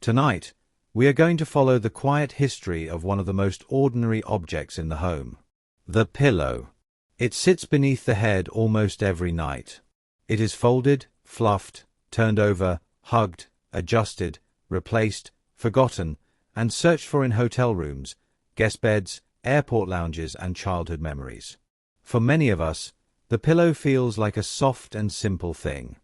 Tonight, we are going to follow the quiet history of one of the most ordinary objects in the home. The pillow. It sits beneath the head almost every night. It is folded, fluffed, turned over, hugged, adjusted, replaced, forgotten, and searched for in hotel rooms, guest beds, airport lounges, and childhood memories. For many of us, the pillow feels like a soft and simple thing.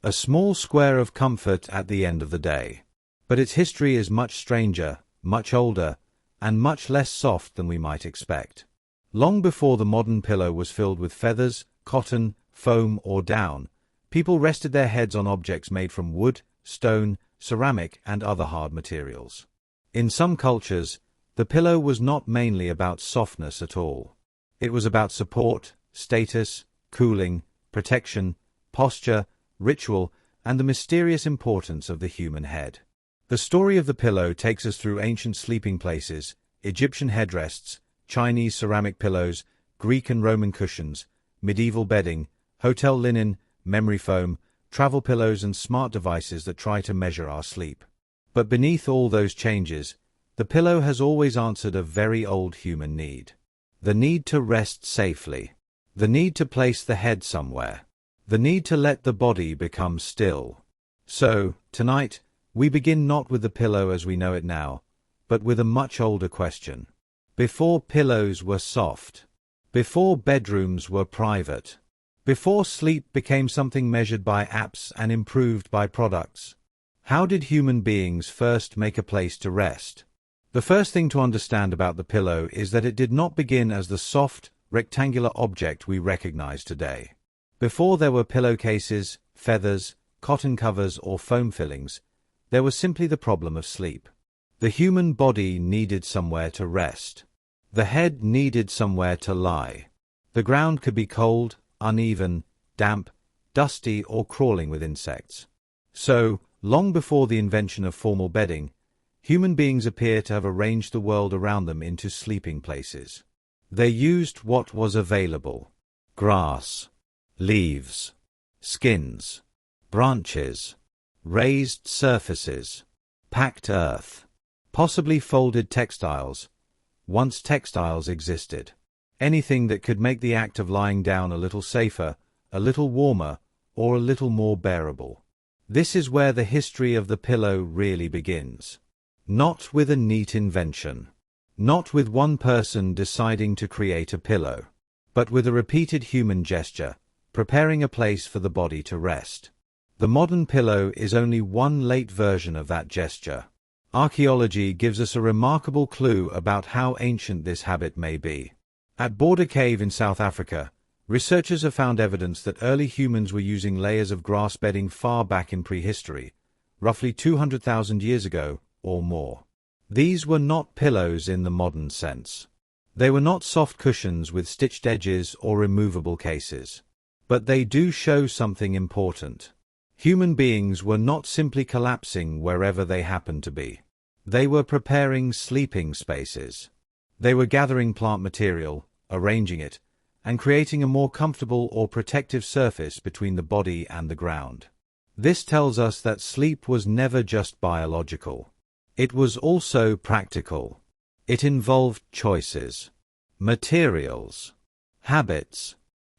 A small square of comfort at the end of the day. But its history is much stranger, much older, and much less soft than we might expect. Long before the modern pillow was filled with feathers, cotton, foam, or down, people rested their heads on objects made from wood, stone, ceramic, and other hard materials. In some cultures, the pillow was not mainly about softness at all. It was about support, status, cooling, protection, posture, ritual, and the mysterious importance of the human head. The story of the pillow takes us through ancient sleeping places, Egyptian headrests, Chinese ceramic pillows, Greek and Roman cushions, medieval bedding, hotel linen, memory foam, travel pillows, and smart devices that try to measure our sleep. But beneath all those changes, the pillow has always answered a very old human need. The need to rest safely. The need to place the head somewhere. The need to let the body become still. So, tonight, we begin not with the pillow as we know it now, but with a much older question. Before pillows were soft, before bedrooms were private, before sleep became something measured by apps and improved by products, how did human beings first make a place to rest? The first thing to understand about the pillow is that it did not begin as the soft, rectangular object we recognize today. Before there were pillowcases, feathers, cotton covers, or foam fillings, there was simply the problem of sleep. The human body needed somewhere to rest. The head needed somewhere to lie. The ground could be cold, uneven, damp, dusty, or crawling with insects. So, long before the invention of formal bedding, human beings appear to have arranged the world around them into sleeping places. They used what was available: grass, leaves, skins, branches, raised surfaces, packed earth, possibly folded textiles, once textiles existed. Anything that could make the act of lying down a little safer, a little warmer, or a little more bearable. This is where the history of the pillow really begins. Not with a neat invention. Not with one person deciding to create a pillow. But with a repeated human gesture, preparing a place for the body to rest. The modern pillow is only one late version of that gesture. Archaeology gives us a remarkable clue about how ancient this habit may be. At Border Cave in South Africa, researchers have found evidence that early humans were using layers of grass bedding far back in prehistory, roughly 200,000 years ago or more. These were not pillows in the modern sense. They were not soft cushions with stitched edges or removable cases. But they do show something important. Human beings were not simply collapsing wherever they happened to be. They were preparing sleeping spaces. They were gathering plant material, arranging it, and creating a more comfortable or protective surface between the body and the ground. This tells us that sleep was never just biological. It was also practical. It involved choices, materials, habits,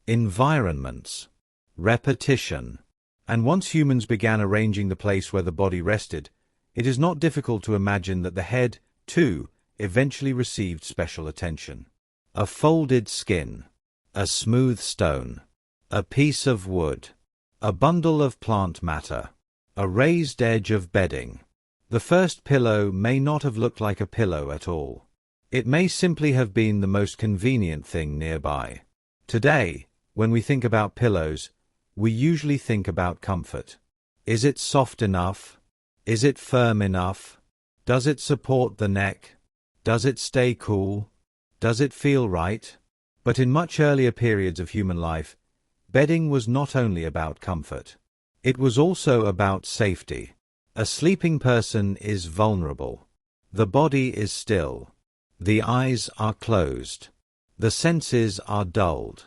environments, repetition. And once humans began arranging the place where the body rested, it is not difficult to imagine that the head, too, eventually received special attention. A folded skin, a smooth stone, a piece of wood, a bundle of plant matter, a raised edge of bedding. The first pillow may not have looked like a pillow at all. It may simply have been the most convenient thing nearby. Today, when we think about pillows, we usually think about comfort. Is it soft enough? Is it firm enough? Does it support the neck? Does it stay cool? Does it feel right? But in much earlier periods of human life, bedding was not only about comfort. It was also about safety. A sleeping person is vulnerable. The body is still. The eyes are closed. The senses are dulled.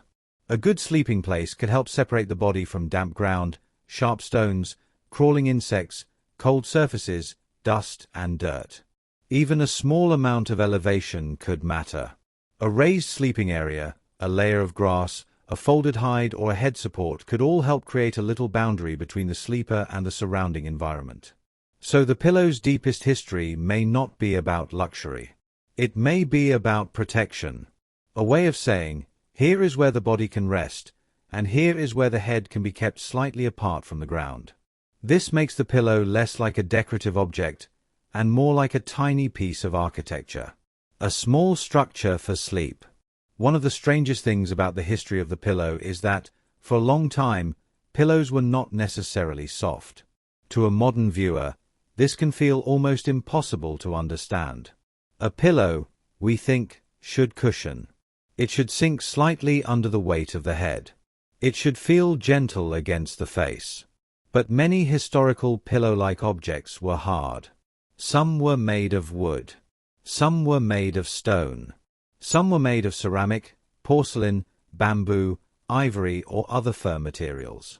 A good sleeping place could help separate the body from damp ground, sharp stones, crawling insects, cold surfaces, dust, and dirt. Even a small amount of elevation could matter. A raised sleeping area, a layer of grass, a folded hide, or a head support could all help create a little boundary between the sleeper and the surrounding environment. So the pillow's deepest history may not be about luxury. It may be about protection. A way of saying, here is where the body can rest, and here is where the head can be kept slightly apart from the ground. This makes the pillow less like a decorative object and more like a tiny piece of architecture. A small structure for sleep. One of the strangest things about the history of the pillow is that, for a long time, pillows were not necessarily soft. To a modern viewer, this can feel almost impossible to understand. A pillow, we think, should cushion. It should sink slightly under the weight of the head. It should feel gentle against the face. But many historical pillow-like objects were hard. Some were made of wood. Some were made of stone. Some were made of ceramic, porcelain, bamboo, ivory, or other firm materials.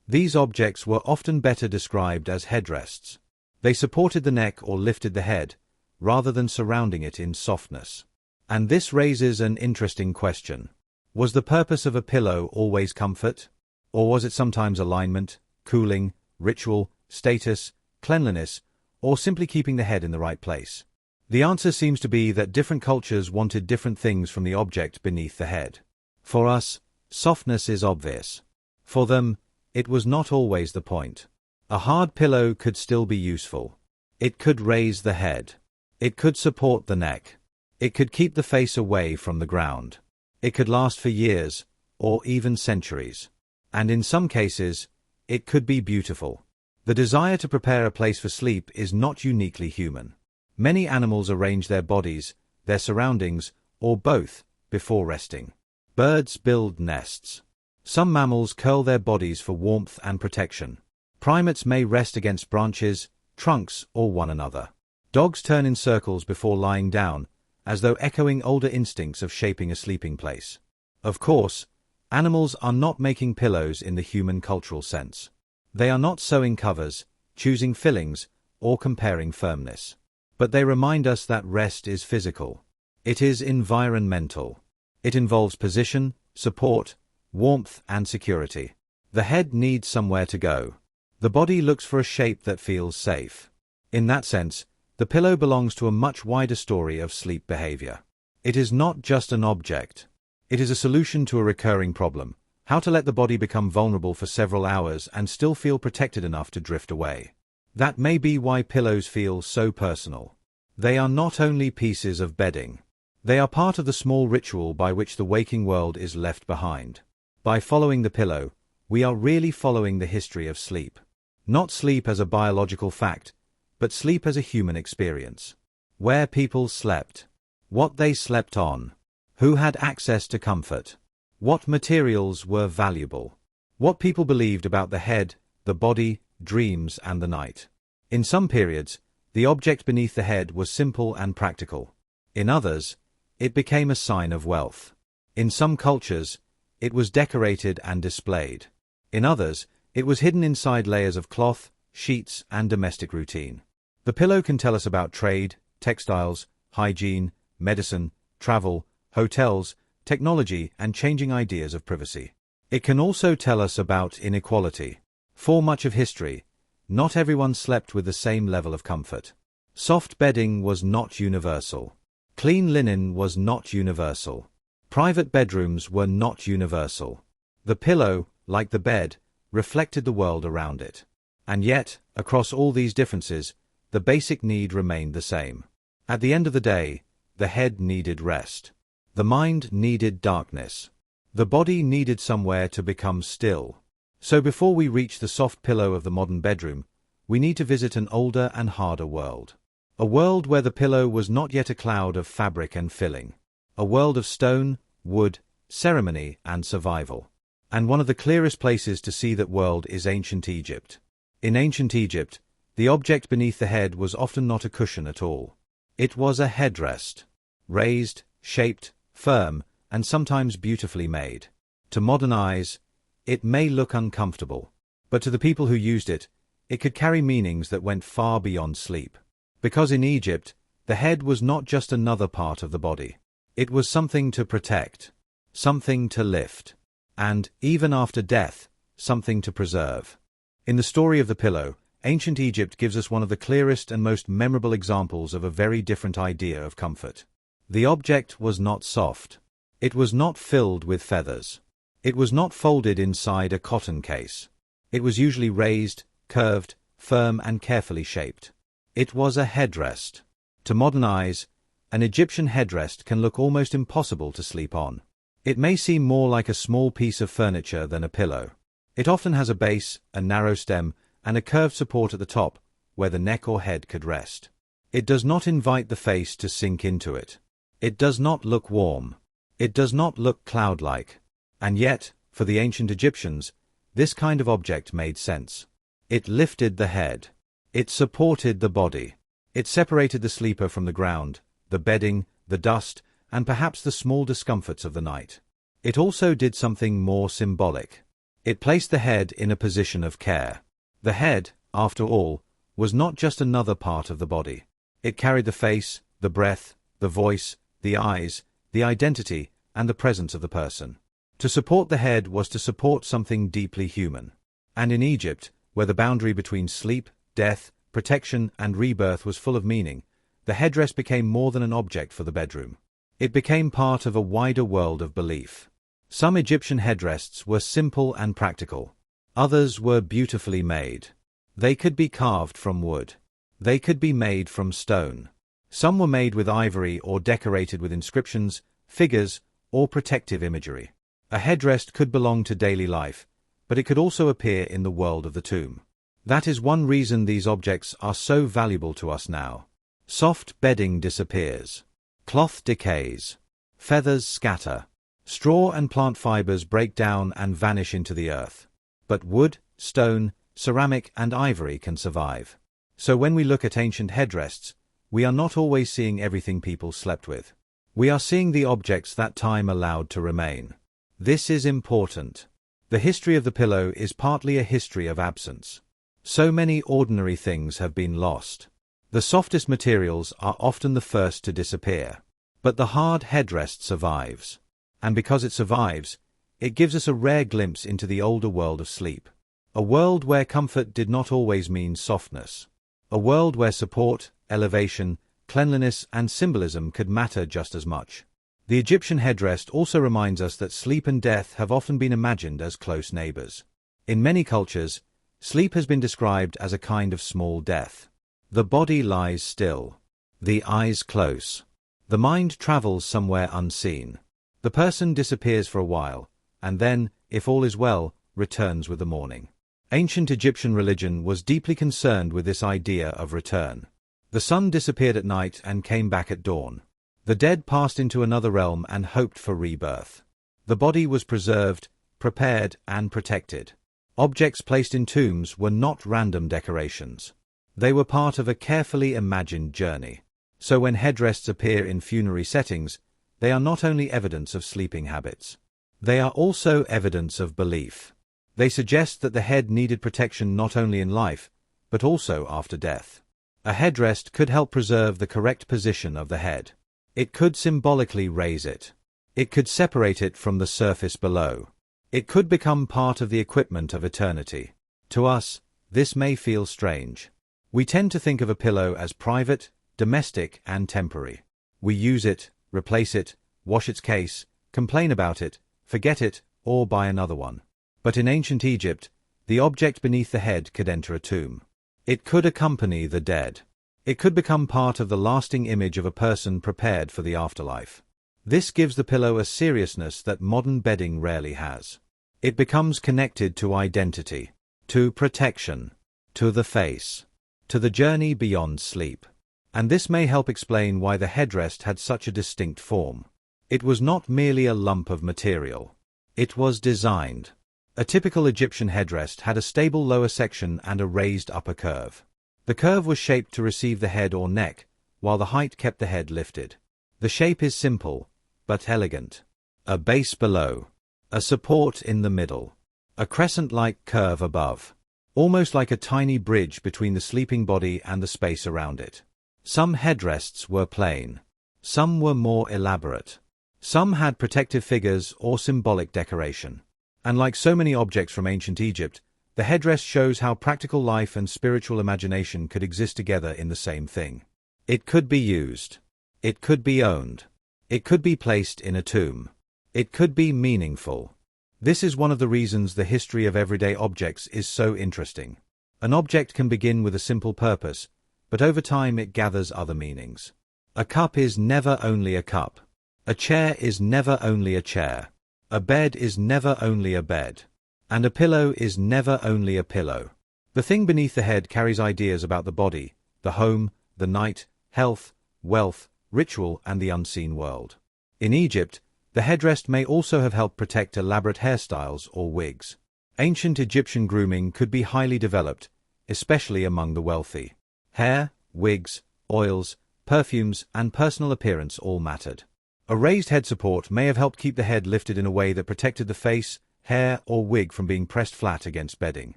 These objects were often better described as headrests. They supported the neck or lifted the head, rather than surrounding it in softness. And this raises an interesting question. Was the purpose of a pillow always comfort? Or was it sometimes alignment, cooling, ritual, status, cleanliness, or simply keeping the head in the right place? The answer seems to be that different cultures wanted different things from the object beneath the head. For us, softness is obvious. For them, it was not always the point. A hard pillow could still be useful. It could raise the head. It could support the neck. It could keep the face away from the ground. It could last for years, or even centuries. And in some cases, it could be beautiful. The desire to prepare a place for sleep is not uniquely human. Many animals arrange their bodies, their surroundings, or both, before resting. Birds build nests. Some mammals curl their bodies for warmth and protection. Primates may rest against branches, trunks, or one another. Dogs turn in circles before lying down, as though echoing older instincts of shaping a sleeping place. Of course, animals are not making pillows in the human cultural sense. They are not sewing covers, choosing fillings, or comparing firmness. But they remind us that rest is physical. It is environmental. It involves position, support, warmth, and security. The head needs somewhere to go. The body looks for a shape that feels safe. In that sense, the pillow belongs to a much wider story of sleep behavior. It is not just an object. It is a solution to a recurring problem: how to let the body become vulnerable for several hours and still feel protected enough to drift away. That may be why pillows feel so personal. They are not only pieces of bedding. They are part of the small ritual by which the waking world is left behind. By following the pillow, we are really following the history of sleep. Not sleep as a biological fact, but sleep as a human experience. Where people slept. What they slept on. Who had access to comfort. What materials were valuable. What people believed about the head, the body, dreams, and the night. In some periods, the object beneath the head was simple and practical. In others, it became a sign of wealth. In some cultures, it was decorated and displayed. In others, it was hidden inside layers of cloth, sheets, and domestic routine. The pillow can tell us about trade, textiles, hygiene, medicine, travel, hotels, technology, and changing ideas of privacy. It can also tell us about inequality. For much of history, not everyone slept with the same level of comfort. Soft bedding was not universal. Clean linen was not universal. Private bedrooms were not universal. The pillow, like the bed, reflected the world around it. And yet, across all these differences, the basic need remained the same. At the end of the day, the head needed rest. The mind needed darkness. The body needed somewhere to become still. So before we reach the soft pillow of the modern bedroom, we need to visit an older and harder world. A world where the pillow was not yet a cloud of fabric and filling. A world of stone, wood, ceremony, and survival. And one of the clearest places to see that world is ancient Egypt. In ancient Egypt, the object beneath the head was often not a cushion at all. It was a headrest. Raised, shaped, firm, and sometimes beautifully made. To modern eyes, it may look uncomfortable, but to the people who used it, it could carry meanings that went far beyond sleep. Because in Egypt, the head was not just another part of the body. It was something to protect, something to lift, and, even after death, something to preserve. In the story of the pillow, ancient Egypt gives us one of the clearest and most memorable examples of a very different idea of comfort. The object was not soft. It was not filled with feathers. It was not folded inside a cotton case. It was usually raised, curved, firm and carefully shaped. It was a headrest. To modern eyes, an Egyptian headrest can look almost impossible to sleep on. It may seem more like a small piece of furniture than a pillow. It often has a base, a narrow stem, and a curved support at the top, where the neck or head could rest. It does not invite the face to sink into it. It does not look warm. It does not look cloud-like. And yet, for the ancient Egyptians, this kind of object made sense. It lifted the head. It supported the body. It separated the sleeper from the ground, the bedding, the dust, and perhaps the small discomforts of the night. It also did something more symbolic. It placed the head in a position of care. The head, after all, was not just another part of the body. It carried the face, the breath, the voice, the eyes, the identity, and the presence of the person. To support the head was to support something deeply human. And in Egypt, where the boundary between sleep, death, protection, and rebirth was full of meaning, the headrest became more than an object for the bedroom. It became part of a wider world of belief. Some Egyptian headrests were simple and practical. Others were beautifully made. They could be carved from wood. They could be made from stone. Some were made with ivory or decorated with inscriptions, figures, or protective imagery. A headrest could belong to daily life, but it could also appear in the world of the tomb. That is one reason these objects are so valuable to us now. Soft bedding disappears. Cloth decays. Feathers scatter. Straw and plant fibers break down and vanish into the earth. But wood, stone, ceramic, and ivory can survive. So when we look at ancient headrests, we are not always seeing everything people slept with. We are seeing the objects that time allowed to remain. This is important. The history of the pillow is partly a history of absence. So many ordinary things have been lost. The softest materials are often the first to disappear. But the hard headrest survives. And because it survives, it gives us a rare glimpse into the older world of sleep. A world where comfort did not always mean softness. A world where support, elevation, cleanliness, and symbolism could matter just as much. The Egyptian headrest also reminds us that sleep and death have often been imagined as close neighbors. In many cultures, sleep has been described as a kind of small death. The body lies still. The eyes close. The mind travels somewhere unseen. The person disappears for a while, and then, if all is well, returns with the morning. Ancient Egyptian religion was deeply concerned with this idea of return. The sun disappeared at night and came back at dawn. The dead passed into another realm and hoped for rebirth. The body was preserved, prepared, and protected. Objects placed in tombs were not random decorations. They were part of a carefully imagined journey. So when headrests appear in funerary settings, they are not only evidence of sleeping habits. They are also evidence of belief. They suggest that the head needed protection not only in life, but also after death. A headrest could help preserve the correct position of the head. It could symbolically raise it. It could separate it from the surface below. It could become part of the equipment of eternity. To us, this may feel strange. We tend to think of a pillow as private, domestic, and temporary. We use it, replace it, wash its case, complain about it, forget it, or buy another one. But in ancient Egypt, the object beneath the head could enter a tomb. It could accompany the dead. It could become part of the lasting image of a person prepared for the afterlife. This gives the pillow a seriousness that modern bedding rarely has. It becomes connected to identity, to protection, to the face, to the journey beyond sleep. And this may help explain why the headrest had such a distinct form. It was not merely a lump of material. It was designed. A typical Egyptian headrest had a stable lower section and a raised upper curve. The curve was shaped to receive the head or neck, while the height kept the head lifted. The shape is simple, but elegant. A base below. A support in the middle. A crescent-like curve above. Almost like a tiny bridge between the sleeping body and the space around it. Some headrests were plain. Some were more elaborate. Some had protective figures or symbolic decoration. And like so many objects from ancient Egypt, the headrest shows how practical life and spiritual imagination could exist together in the same thing. It could be used. It could be owned. It could be placed in a tomb. It could be meaningful. This is one of the reasons the history of everyday objects is so interesting. An object can begin with a simple purpose, but over time it gathers other meanings. A cup is never only a cup. A chair is never only a chair. A bed is never only a bed. And a pillow is never only a pillow. The thing beneath the head carries ideas about the body, the home, the night, health, wealth, ritual, and the unseen world. In Egypt, the headrest may also have helped protect elaborate hairstyles or wigs. Ancient Egyptian grooming could be highly developed, especially among the wealthy. Hair, wigs, oils, perfumes, and personal appearance all mattered. A raised head support may have helped keep the head lifted in a way that protected the face, hair, or wig from being pressed flat against bedding.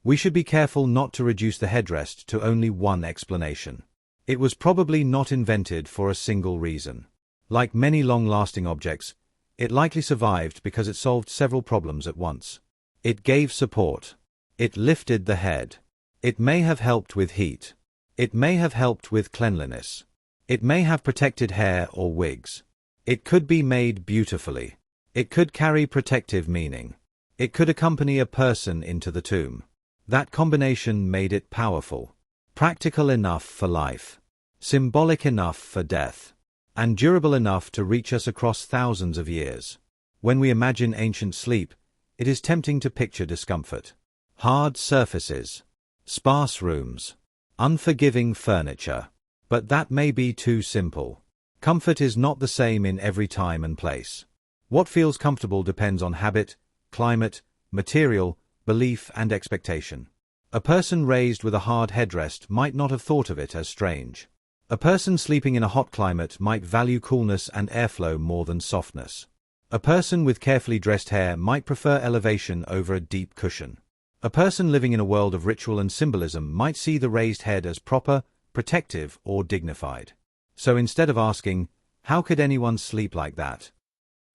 We should be careful not to reduce the headrest to only one explanation. It was probably not invented for a single reason. Like many long-lasting objects, it likely survived because it solved several problems at once. It gave support. It lifted the head. It may have helped with heat. It may have helped with cleanliness. It may have protected hair or wigs. It could be made beautifully. It could carry protective meaning. It could accompany a person into the tomb. That combination made it powerful. Practical enough for life. Symbolic enough for death. And durable enough to reach us across thousands of years. When we imagine ancient sleep, it is tempting to picture discomfort. Hard surfaces. Sparse rooms. Unforgiving furniture. But that may be too simple. Comfort is not the same in every time and place. What feels comfortable depends on habit, climate, material, belief, and expectation. A person raised with a hard headrest might not have thought of it as strange. A person sleeping in a hot climate might value coolness and airflow more than softness. A person with carefully dressed hair might prefer elevation over a deep cushion. A person living in a world of ritual and symbolism might see the raised head as proper, protective, or dignified. So instead of asking, how could anyone sleep like that?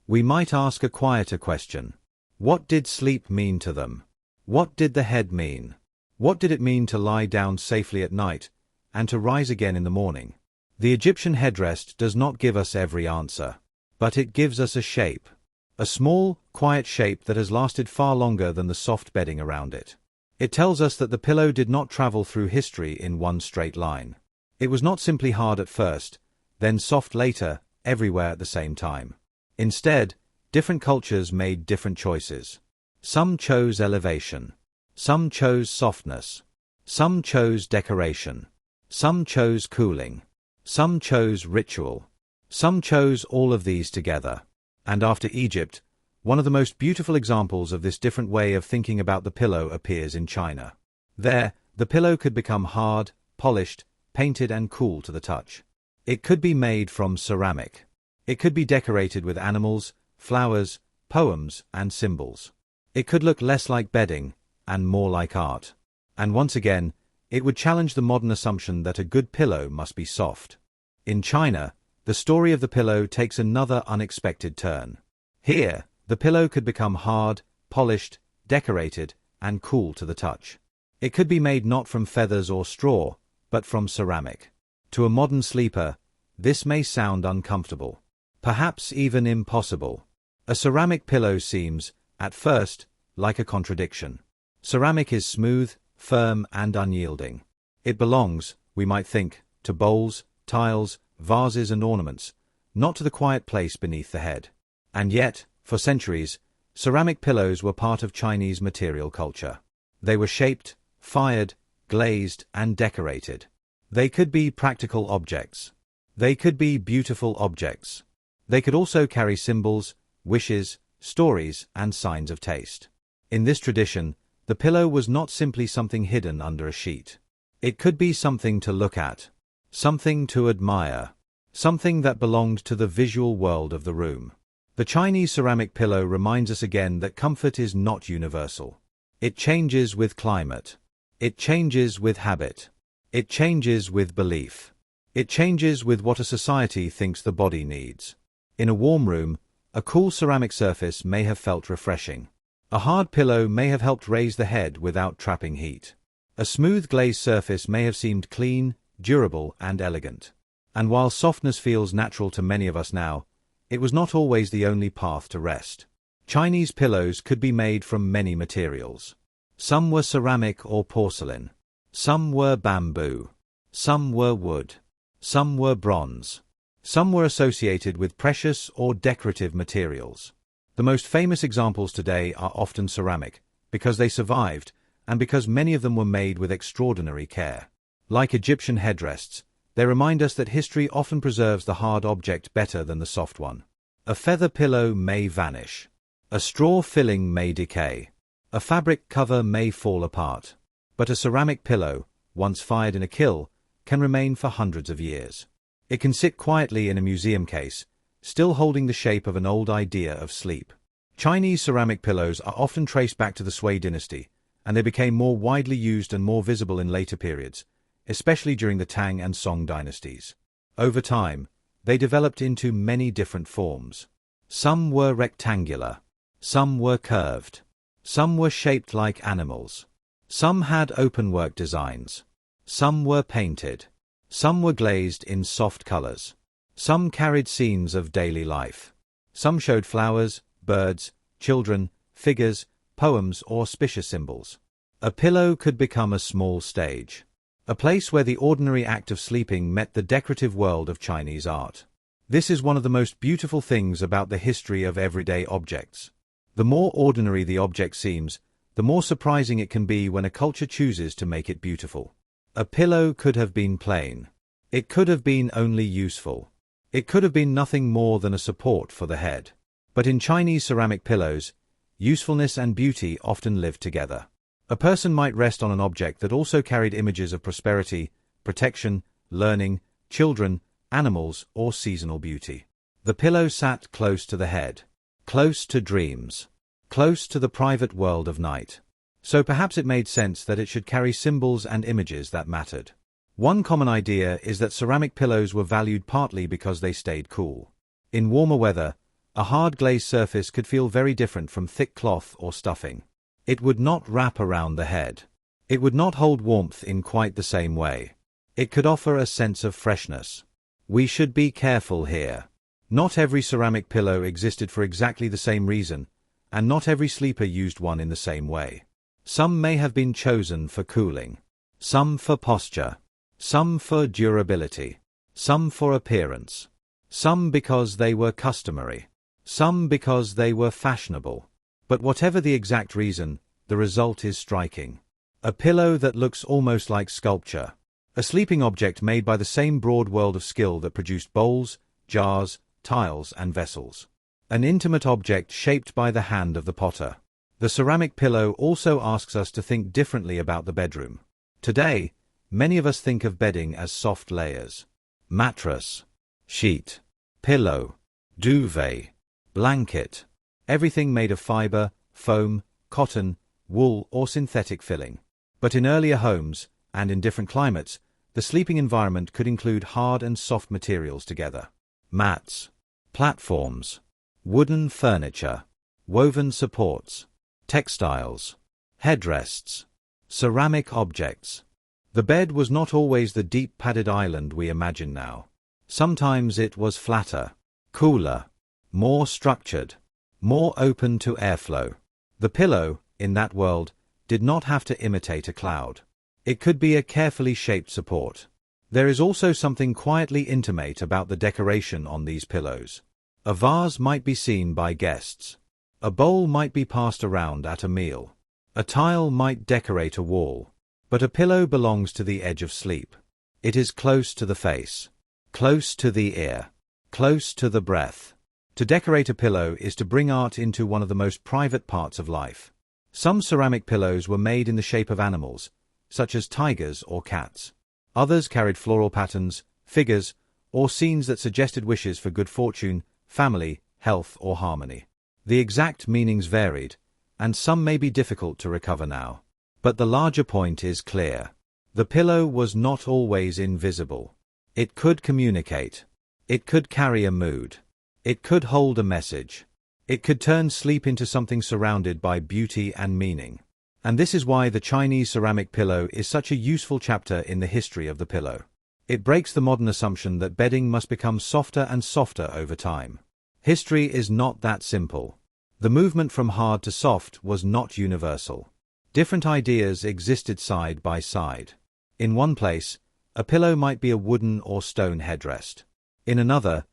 We might ask a quieter question. What did sleep mean to them? What did the head mean? What did it mean to lie down safely at night, and to rise again in the morning? The Egyptian headrest does not give us every answer. But it gives us a shape. A small, quiet shape that has lasted far longer than the soft bedding around it. It tells us that the pillow did not travel through history in one straight line. It was not simply hard at first, then soft later, everywhere at the same time. Instead, different cultures made different choices. Some chose elevation. Some chose softness. Some chose decoration. Some chose cooling. Some chose ritual. Some chose all of these together. And after Egypt, one of the most beautiful examples of this different way of thinking about the pillow appears in China. There, the pillow could become hard, polished, painted and cool to the touch. It could be made from ceramic. It could be decorated with animals, flowers, poems, and symbols. It could look less like bedding, and more like art. And once again, it would challenge the modern assumption that a good pillow must be soft. In China, the story of the pillow takes another unexpected turn. Here, the pillow could become hard, polished, decorated, and cool to the touch. It could be made not from feathers or straw, but from ceramic. To a modern sleeper, this may sound uncomfortable. Perhaps even impossible. A ceramic pillow seems, at first, like a contradiction. Ceramic is smooth, firm, and unyielding. It belongs, we might think, to bowls, tiles, vases and ornaments, not to the quiet place beneath the head. And yet, for centuries, ceramic pillows were part of Chinese material culture. They were shaped, fired, glazed, and decorated. They could be practical objects. They could be beautiful objects. They could also carry symbols, wishes, stories, and signs of taste. In this tradition, the pillow was not simply something hidden under a sheet. It could be something to look at, something to admire, something that belonged to the visual world of the room. The Chinese ceramic pillow reminds us again that comfort is not universal. It changes with climate. It changes with habit. It changes with belief. It changes with what a society thinks the body needs. In a warm room, a cool ceramic surface may have felt refreshing. A hard pillow may have helped raise the head without trapping heat. A smooth glazed surface may have seemed clean, durable, and elegant. And while softness feels natural to many of us now, it was not always the only path to rest. Chinese pillows could be made from many materials. Some were ceramic or porcelain. Some were bamboo. Some were wood. Some were bronze. Some were associated with precious or decorative materials. The most famous examples today are often ceramic, because they survived, and because many of them were made with extraordinary care. Like Egyptian headrests, they remind us that history often preserves the hard object better than the soft one. A feather pillow may vanish. A straw filling may decay. A fabric cover may fall apart. But a ceramic pillow, once fired in a kiln, can remain for hundreds of years. It can sit quietly in a museum case, still holding the shape of an old idea of sleep. Chinese ceramic pillows are often traced back to the Sui dynasty, and they became more widely used and more visible in later periods, especially during the Tang and Song dynasties. Over time, they developed into many different forms. Some were rectangular. Some were curved. Some were shaped like animals. Some had openwork designs. Some were painted. Some were glazed in soft colors. Some carried scenes of daily life. Some showed flowers, birds, children, figures, poems, or auspicious symbols. A pillow could become a small stage. A place where the ordinary act of sleeping met the decorative world of Chinese art. This is one of the most beautiful things about the history of everyday objects. The more ordinary the object seems, the more surprising it can be when a culture chooses to make it beautiful. A pillow could have been plain. It could have been only useful. It could have been nothing more than a support for the head. But in Chinese ceramic pillows, usefulness and beauty often lived together. A person might rest on an object that also carried images of prosperity, protection, learning, children, animals, or seasonal beauty. The pillow sat close to the head, close to dreams, close to the private world of night. So perhaps it made sense that it should carry symbols and images that mattered. One common idea is that ceramic pillows were valued partly because they stayed cool. In warmer weather, a hard glazed surface could feel very different from thick cloth or stuffing. It would not wrap around the head. It would not hold warmth in quite the same way. It could offer a sense of freshness. We should be careful here. Not every ceramic pillow existed for exactly the same reason, and not every sleeper used one in the same way. Some may have been chosen for cooling, some for posture, some for durability, some for appearance, some because they were customary, some because they were fashionable. But whatever the exact reason, the result is striking. A pillow that looks almost like sculpture. A sleeping object made by the same broad world of skill that produced bowls, jars, tiles, and vessels. An intimate object shaped by the hand of the potter. The ceramic pillow also asks us to think differently about the bedroom. Today, many of us think of bedding as soft layers. Mattress, sheet, pillow, duvet, blanket. Everything made of fiber, foam, cotton, wool, or synthetic filling. But in earlier homes, and in different climates, the sleeping environment could include hard and soft materials together. Mats, platforms, wooden furniture, woven supports, textiles, headrests, ceramic objects. The bed was not always the deep padded island we imagine now. Sometimes it was flatter, cooler, more structured, more open to airflow. The pillow, in that world, did not have to imitate a cloud. It could be a carefully shaped support. There is also something quietly intimate about the decoration on these pillows. A vase might be seen by guests. A bowl might be passed around at a meal. A tile might decorate a wall. But a pillow belongs to the edge of sleep. It is close to the face, close to the ear, close to the breath. To decorate a pillow is to bring art into one of the most private parts of life. Some ceramic pillows were made in the shape of animals, such as tigers or cats. Others carried floral patterns, figures, or scenes that suggested wishes for good fortune, family, health, or harmony. The exact meanings varied, and some may be difficult to recover now. But the larger point is clear. The pillow was not always invisible. It could communicate. It could carry a mood. It could hold a message. It could turn sleep into something surrounded by beauty and meaning. And this is why the Chinese ceramic pillow is such a useful chapter in the history of the pillow. It breaks the modern assumption that bedding must become softer and softer over time. History is not that simple. The movement from hard to soft was not universal. Different ideas existed side by side. In one place, a pillow might be a wooden or stone headrest. In another,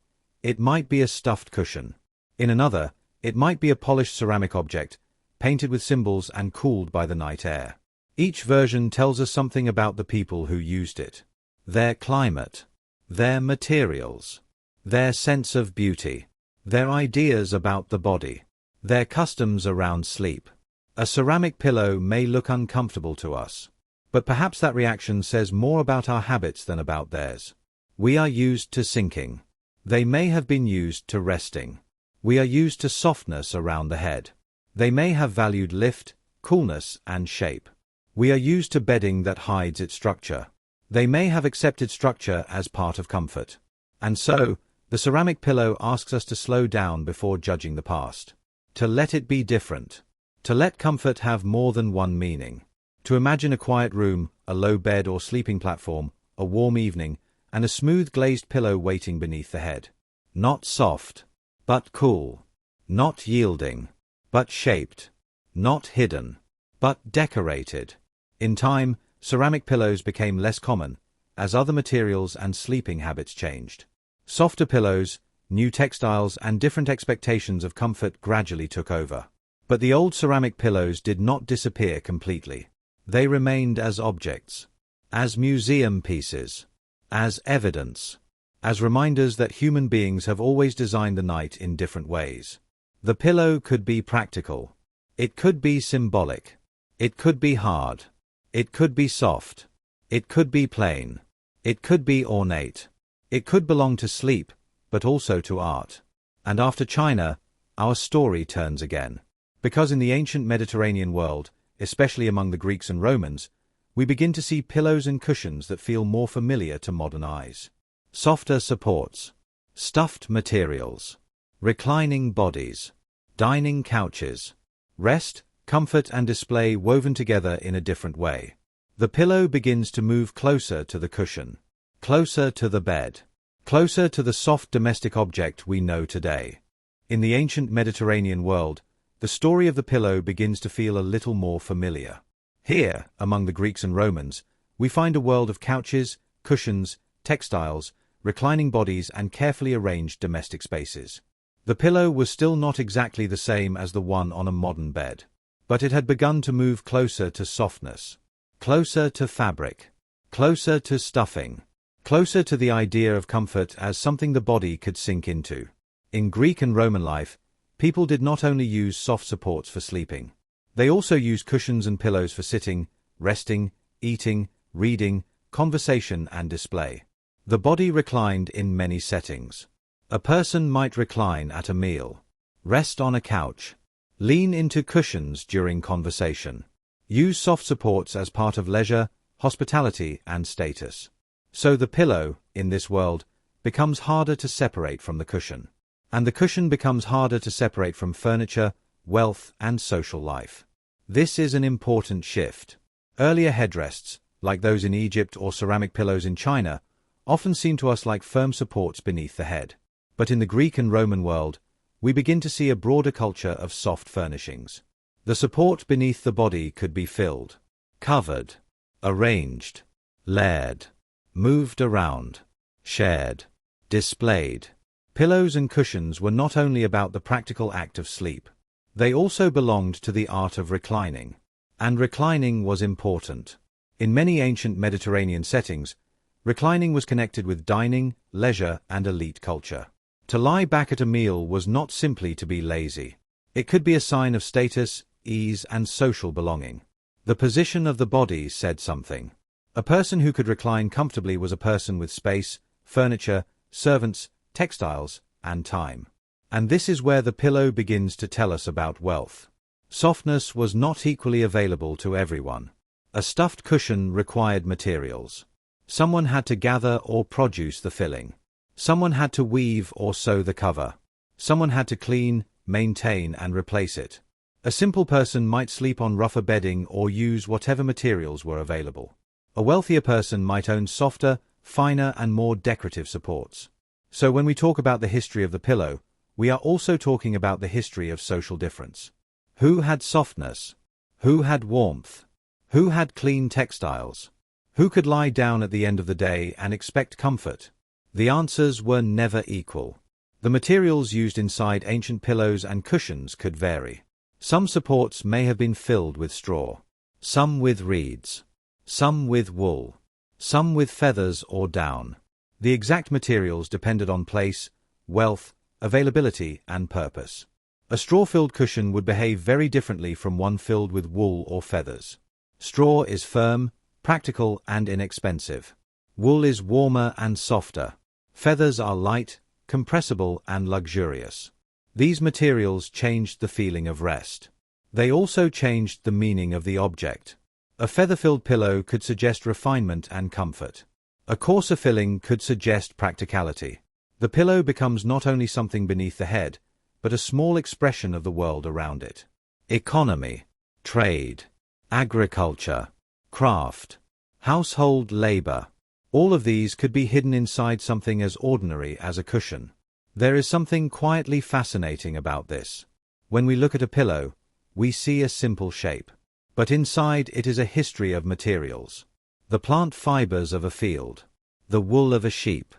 it might be a stuffed cushion. In another, it might be a polished ceramic object, painted with symbols and cooled by the night air. Each version tells us something about the people who used it. Their climate, their materials, their sense of beauty, their ideas about the body, their customs around sleep. A ceramic pillow may look uncomfortable to us, but perhaps that reaction says more about our habits than about theirs. We are used to sinking. They may have been used to resting. We are used to softness around the head. They may have valued lift, coolness, and shape. We are used to bedding that hides its structure. They may have accepted structure as part of comfort. And so, the ceramic pillow asks us to slow down before judging the past. To let it be different. To let comfort have more than one meaning. To imagine a quiet room, a low bed or sleeping platform, a warm evening, and a smooth glazed pillow waiting beneath the head. Not soft, but cool. Not yielding, but shaped. Not hidden, but decorated. In time, ceramic pillows became less common, as other materials and sleeping habits changed. Softer pillows, new textiles, and different expectations of comfort gradually took over. But the old ceramic pillows did not disappear completely. They remained as objects, as museum pieces, as evidence, as reminders that human beings have always designed the night in different ways. The pillow could be practical. It could be symbolic. It could be hard. It could be soft. It could be plain. It could be ornate. It could belong to sleep, but also to art. And after China, our story turns again. Because in the ancient Mediterranean world, especially among the Greeks and Romans, we begin to see pillows and cushions that feel more familiar to modern eyes. Softer supports, stuffed materials, reclining bodies, dining couches, rest, comfort and display woven together in a different way. The pillow begins to move closer to the cushion, closer to the bed, closer to the soft domestic object we know today. In the ancient Mediterranean world, the story of the pillow begins to feel a little more familiar. Here, among the Greeks and Romans, we find a world of couches, cushions, textiles, reclining bodies and carefully arranged domestic spaces. The pillow was still not exactly the same as the one on a modern bed, but it had begun to move closer to softness, closer to fabric, closer to stuffing, closer to the idea of comfort as something the body could sink into. In Greek and Roman life, people did not only use soft supports for sleeping. They also used cushions and pillows for sitting, resting, eating, reading, conversation and display. The body reclined in many settings. A person might recline at a meal, rest on a couch, lean into cushions during conversation, use soft supports as part of leisure, hospitality and status. So the pillow, in this world, becomes harder to separate from the cushion. And the cushion becomes harder to separate from furniture, wealth, and social life. This is an important shift. Earlier headrests, like those in Egypt or ceramic pillows in China, often seem to us like firm supports beneath the head. But in the Greek and Roman world, we begin to see a broader culture of soft furnishings. The support beneath the body could be filled, covered, arranged, layered, moved around, shared, displayed. Pillows and cushions were not only about the practical act of sleep. They also belonged to the art of reclining. And reclining was important. In many ancient Mediterranean settings, reclining was connected with dining, leisure, and elite culture. To lie back at a meal was not simply to be lazy. It could be a sign of status, ease, and social belonging. The position of the body said something. A person who could recline comfortably was a person with space, furniture, servants, textiles, and time. And this is where the pillow begins to tell us about wealth. Softness was not equally available to everyone. A stuffed cushion required materials. Someone had to gather or produce the filling. Someone had to weave or sew the cover. Someone had to clean, maintain, and replace it. A simple person might sleep on rougher bedding or use whatever materials were available. A wealthier person might own softer, finer, and more decorative supports. So when we talk about the history of the pillow, we are also talking about the history of social difference. Who had softness? Who had warmth? Who had clean textiles? Who could lie down at the end of the day and expect comfort? The answers were never equal. The materials used inside ancient pillows and cushions could vary. Some supports may have been filled with straw, some with reeds, some with wool, some with feathers or down. The exact materials depended on place, wealth, availability, and purpose. A straw-filled cushion would behave very differently from one filled with wool or feathers. Straw is firm, practical, and inexpensive. Wool is warmer and softer. Feathers are light, compressible, and luxurious. These materials changed the feeling of rest. They also changed the meaning of the object. A feather-filled pillow could suggest refinement and comfort. A coarser filling could suggest practicality. The pillow becomes not only something beneath the head, but a small expression of the world around it. Economy, trade, agriculture, craft, household labor. All of these could be hidden inside something as ordinary as a cushion. There is something quietly fascinating about this. When we look at a pillow, we see a simple shape. But inside it is a history of materials. The plant fibers of a field, the wool of a sheep,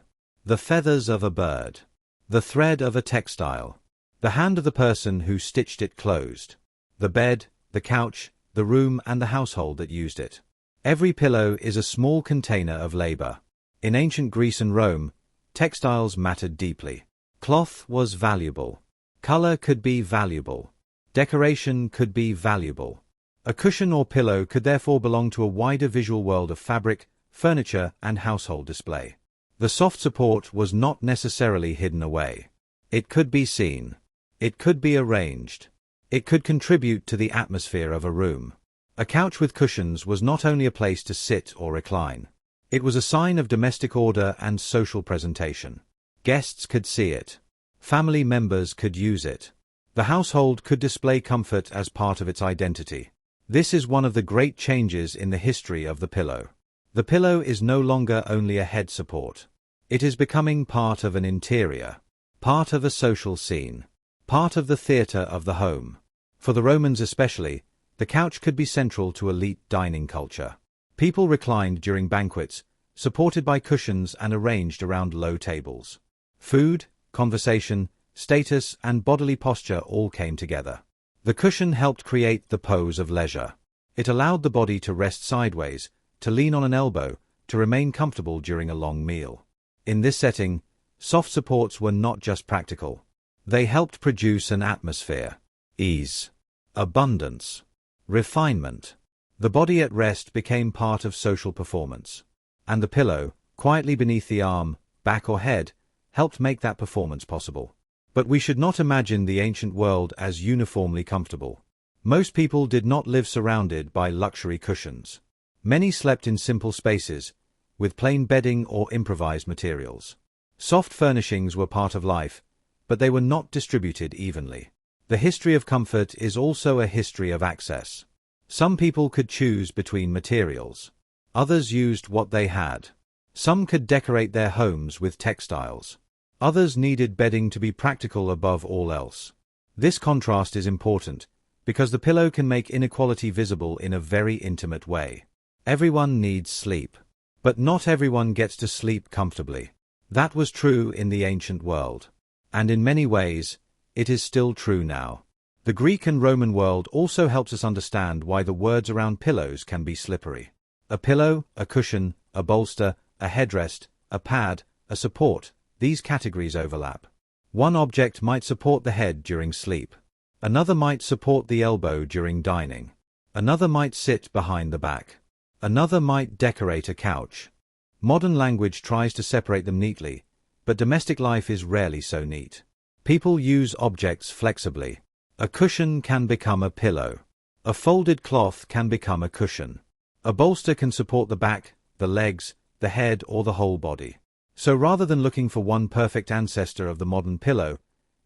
the feathers of a bird, the thread of a textile, the hand of the person who stitched it closed, the bed, the couch, the room, and the household that used it. Every pillow is a small container of labor. In ancient Greece and Rome, textiles mattered deeply. Cloth was valuable. Color could be valuable. Decoration could be valuable. A cushion or pillow could therefore belong to a wider visual world of fabric, furniture, and household display. The soft support was not necessarily hidden away. It could be seen. It could be arranged. It could contribute to the atmosphere of a room. A couch with cushions was not only a place to sit or recline. It was a sign of domestic order and social presentation. Guests could see it. Family members could use it. The household could display comfort as part of its identity. This is one of the great changes in the history of the pillow. The pillow is no longer only a head support. It is becoming part of an interior, part of a social scene, part of the theater of the home. For the Romans especially, the couch could be central to elite dining culture. People reclined during banquets, supported by cushions and arranged around low tables. Food, conversation, status, and bodily posture all came together. The cushion helped create the pose of leisure. It allowed the body to rest sideways, to lean on an elbow, to remain comfortable during a long meal. In this setting, soft supports were not just practical. They helped produce an atmosphere, ease, abundance, refinement. The body at rest became part of social performance. And the pillow, quietly beneath the arm, back or head, helped make that performance possible. But we should not imagine the ancient world as uniformly comfortable. Most people did not live surrounded by luxury cushions. Many slept in simple spaces, with plain bedding or improvised materials. Soft furnishings were part of life, but they were not distributed evenly. The history of comfort is also a history of access. Some people could choose between materials. Others used what they had. Some could decorate their homes with textiles. Others needed bedding to be practical above all else. This contrast is important, because the pillow can make inequality visible in a very intimate way. Everyone needs sleep. But not everyone gets to sleep comfortably. That was true in the ancient world. And in many ways, it is still true now. The Greek and Roman world also helps us understand why the words around pillows can be slippery. A pillow, a cushion, a bolster, a headrest, a pad, a support. These categories overlap. One object might support the head during sleep. Another might support the elbow during dining. Another might sit behind the back. Another might decorate a couch. Modern language tries to separate them neatly, but domestic life is rarely so neat. People use objects flexibly. A cushion can become a pillow. A folded cloth can become a cushion. A bolster can support the back, the legs, the head, or the whole body. So rather than looking for one perfect ancestor of the modern pillow,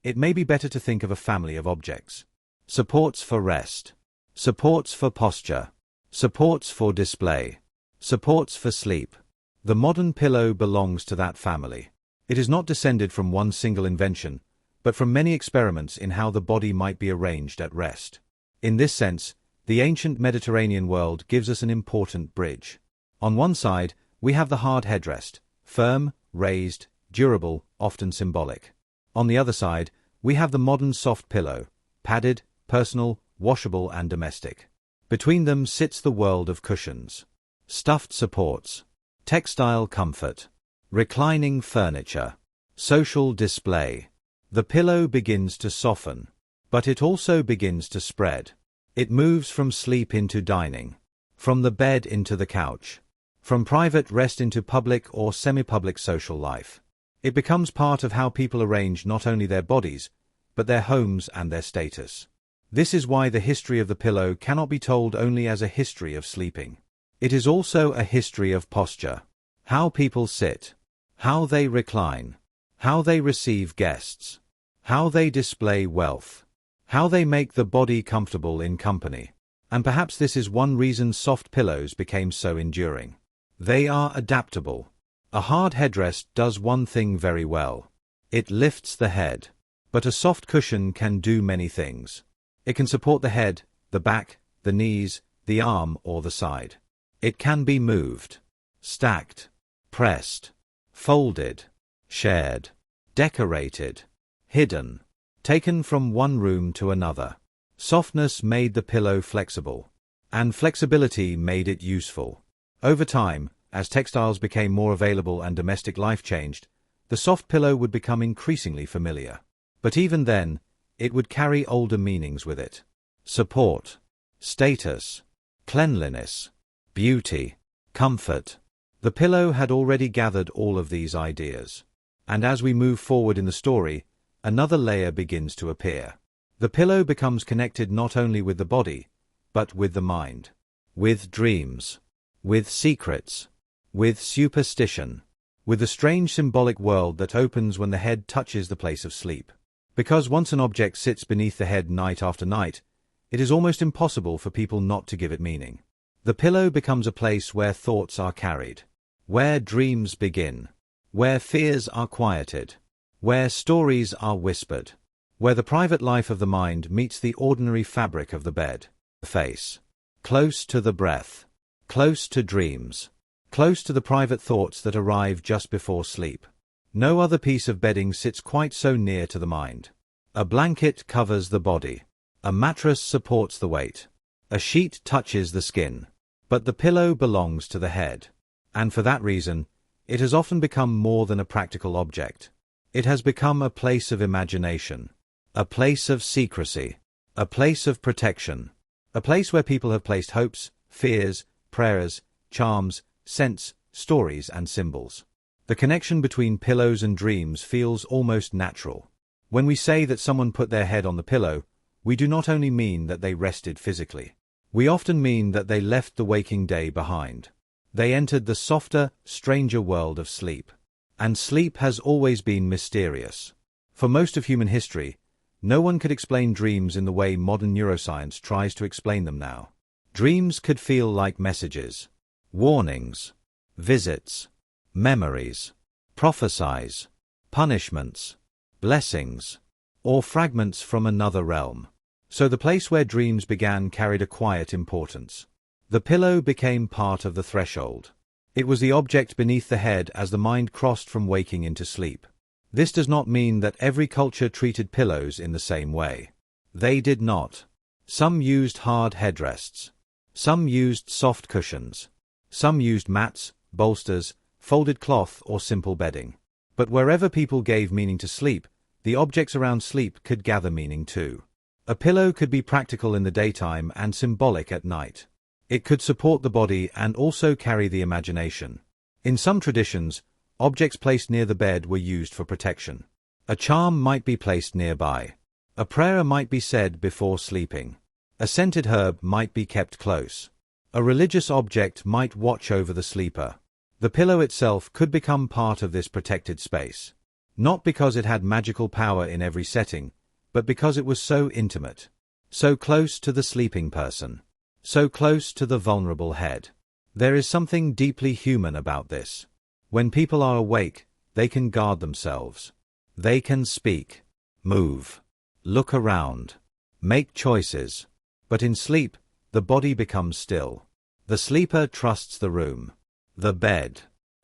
it may be better to think of a family of objects. Supports for rest. Supports for posture. Supports for display. Supports for sleep. The modern pillow belongs to that family. It is not descended from one single invention, but from many experiments in how the body might be arranged at rest. In this sense, the ancient Mediterranean world gives us an important bridge. On one side, we have the hard headrest, firm, raised, durable, often symbolic. On the other side, we have the modern soft pillow, padded, personal, washable and domestic. Between them sits the world of cushions, stuffed supports, textile comfort, reclining furniture, social display. The pillow begins to soften, but it also begins to spread. It moves from sleep into dining, from the bed into the couch, from private rest into public or semi-public social life. It becomes part of how people arrange not only their bodies, but their homes and their status. This is why the history of the pillow cannot be told only as a history of sleeping. It is also a history of posture. How people sit, how they recline, how they receive guests, how they display wealth, how they make the body comfortable in company. And perhaps this is one reason soft pillows became so enduring. They are adaptable. A hard headrest does one thing very well. It lifts the head. But a soft cushion can do many things. It can support the head, the back, the knees, the arm or the side. It can be moved, stacked, pressed, folded, shared, decorated, hidden, taken from one room to another. Softness made the pillow flexible, and flexibility made it useful. Over time, as textiles became more available and domestic life changed, the soft pillow would become increasingly familiar. But even then, it would carry older meanings with it. Support, status, cleanliness, beauty, comfort. The pillow had already gathered all of these ideas. And as we move forward in the story, another layer begins to appear. The pillow becomes connected not only with the body, but with the mind. With dreams. With secrets. With superstition. With the strange symbolic world that opens when the head touches the place of sleep. Because once an object sits beneath the head night after night, it is almost impossible for people not to give it meaning. The pillow becomes a place where thoughts are carried, where dreams begin, where fears are quieted, where stories are whispered, where the private life of the mind meets the ordinary fabric of the bed. The face. Close to the breath, close to dreams, close to the private thoughts that arrive just before sleep. No other piece of bedding sits quite so near to the mind. A blanket covers the body. A mattress supports the weight. A sheet touches the skin. But the pillow belongs to the head. And for that reason, it has often become more than a practical object. It has become a place of imagination. A place of secrecy. A place of protection. A place where people have placed hopes, fears, prayers, charms, scents, stories and symbols. The connection between pillows and dreams feels almost natural. When we say that someone put their head on the pillow, we do not only mean that they rested physically. We often mean that they left the waking day behind. They entered the softer, stranger world of sleep. And sleep has always been mysterious. For most of human history, no one could explain dreams in the way modern neuroscience tries to explain them now. Dreams could feel like messages, warnings, visits, memories, prophecies, punishments, blessings, or fragments from another realm. So the place where dreams began carried a quiet importance. The pillow became part of the threshold. It was the object beneath the head as the mind crossed from waking into sleep. This does not mean that every culture treated pillows in the same way. They did not. Some used hard headrests. Some used soft cushions. Some used mats, bolsters, folded cloth or simple bedding. But wherever people gave meaning to sleep, the objects around sleep could gather meaning too. A pillow could be practical in the daytime and symbolic at night. It could support the body and also carry the imagination. In some traditions, objects placed near the bed were used for protection. A charm might be placed nearby. A prayer might be said before sleeping. A scented herb might be kept close. A religious object might watch over the sleeper. The pillow itself could become part of this protected space. Not because it had magical power in every setting, but because it was so intimate. So close to the sleeping person. So close to the vulnerable head. There is something deeply human about this. When people are awake, they can guard themselves. They can speak, move, look around, make choices. But in sleep, the body becomes still. The sleeper trusts the room, the bed,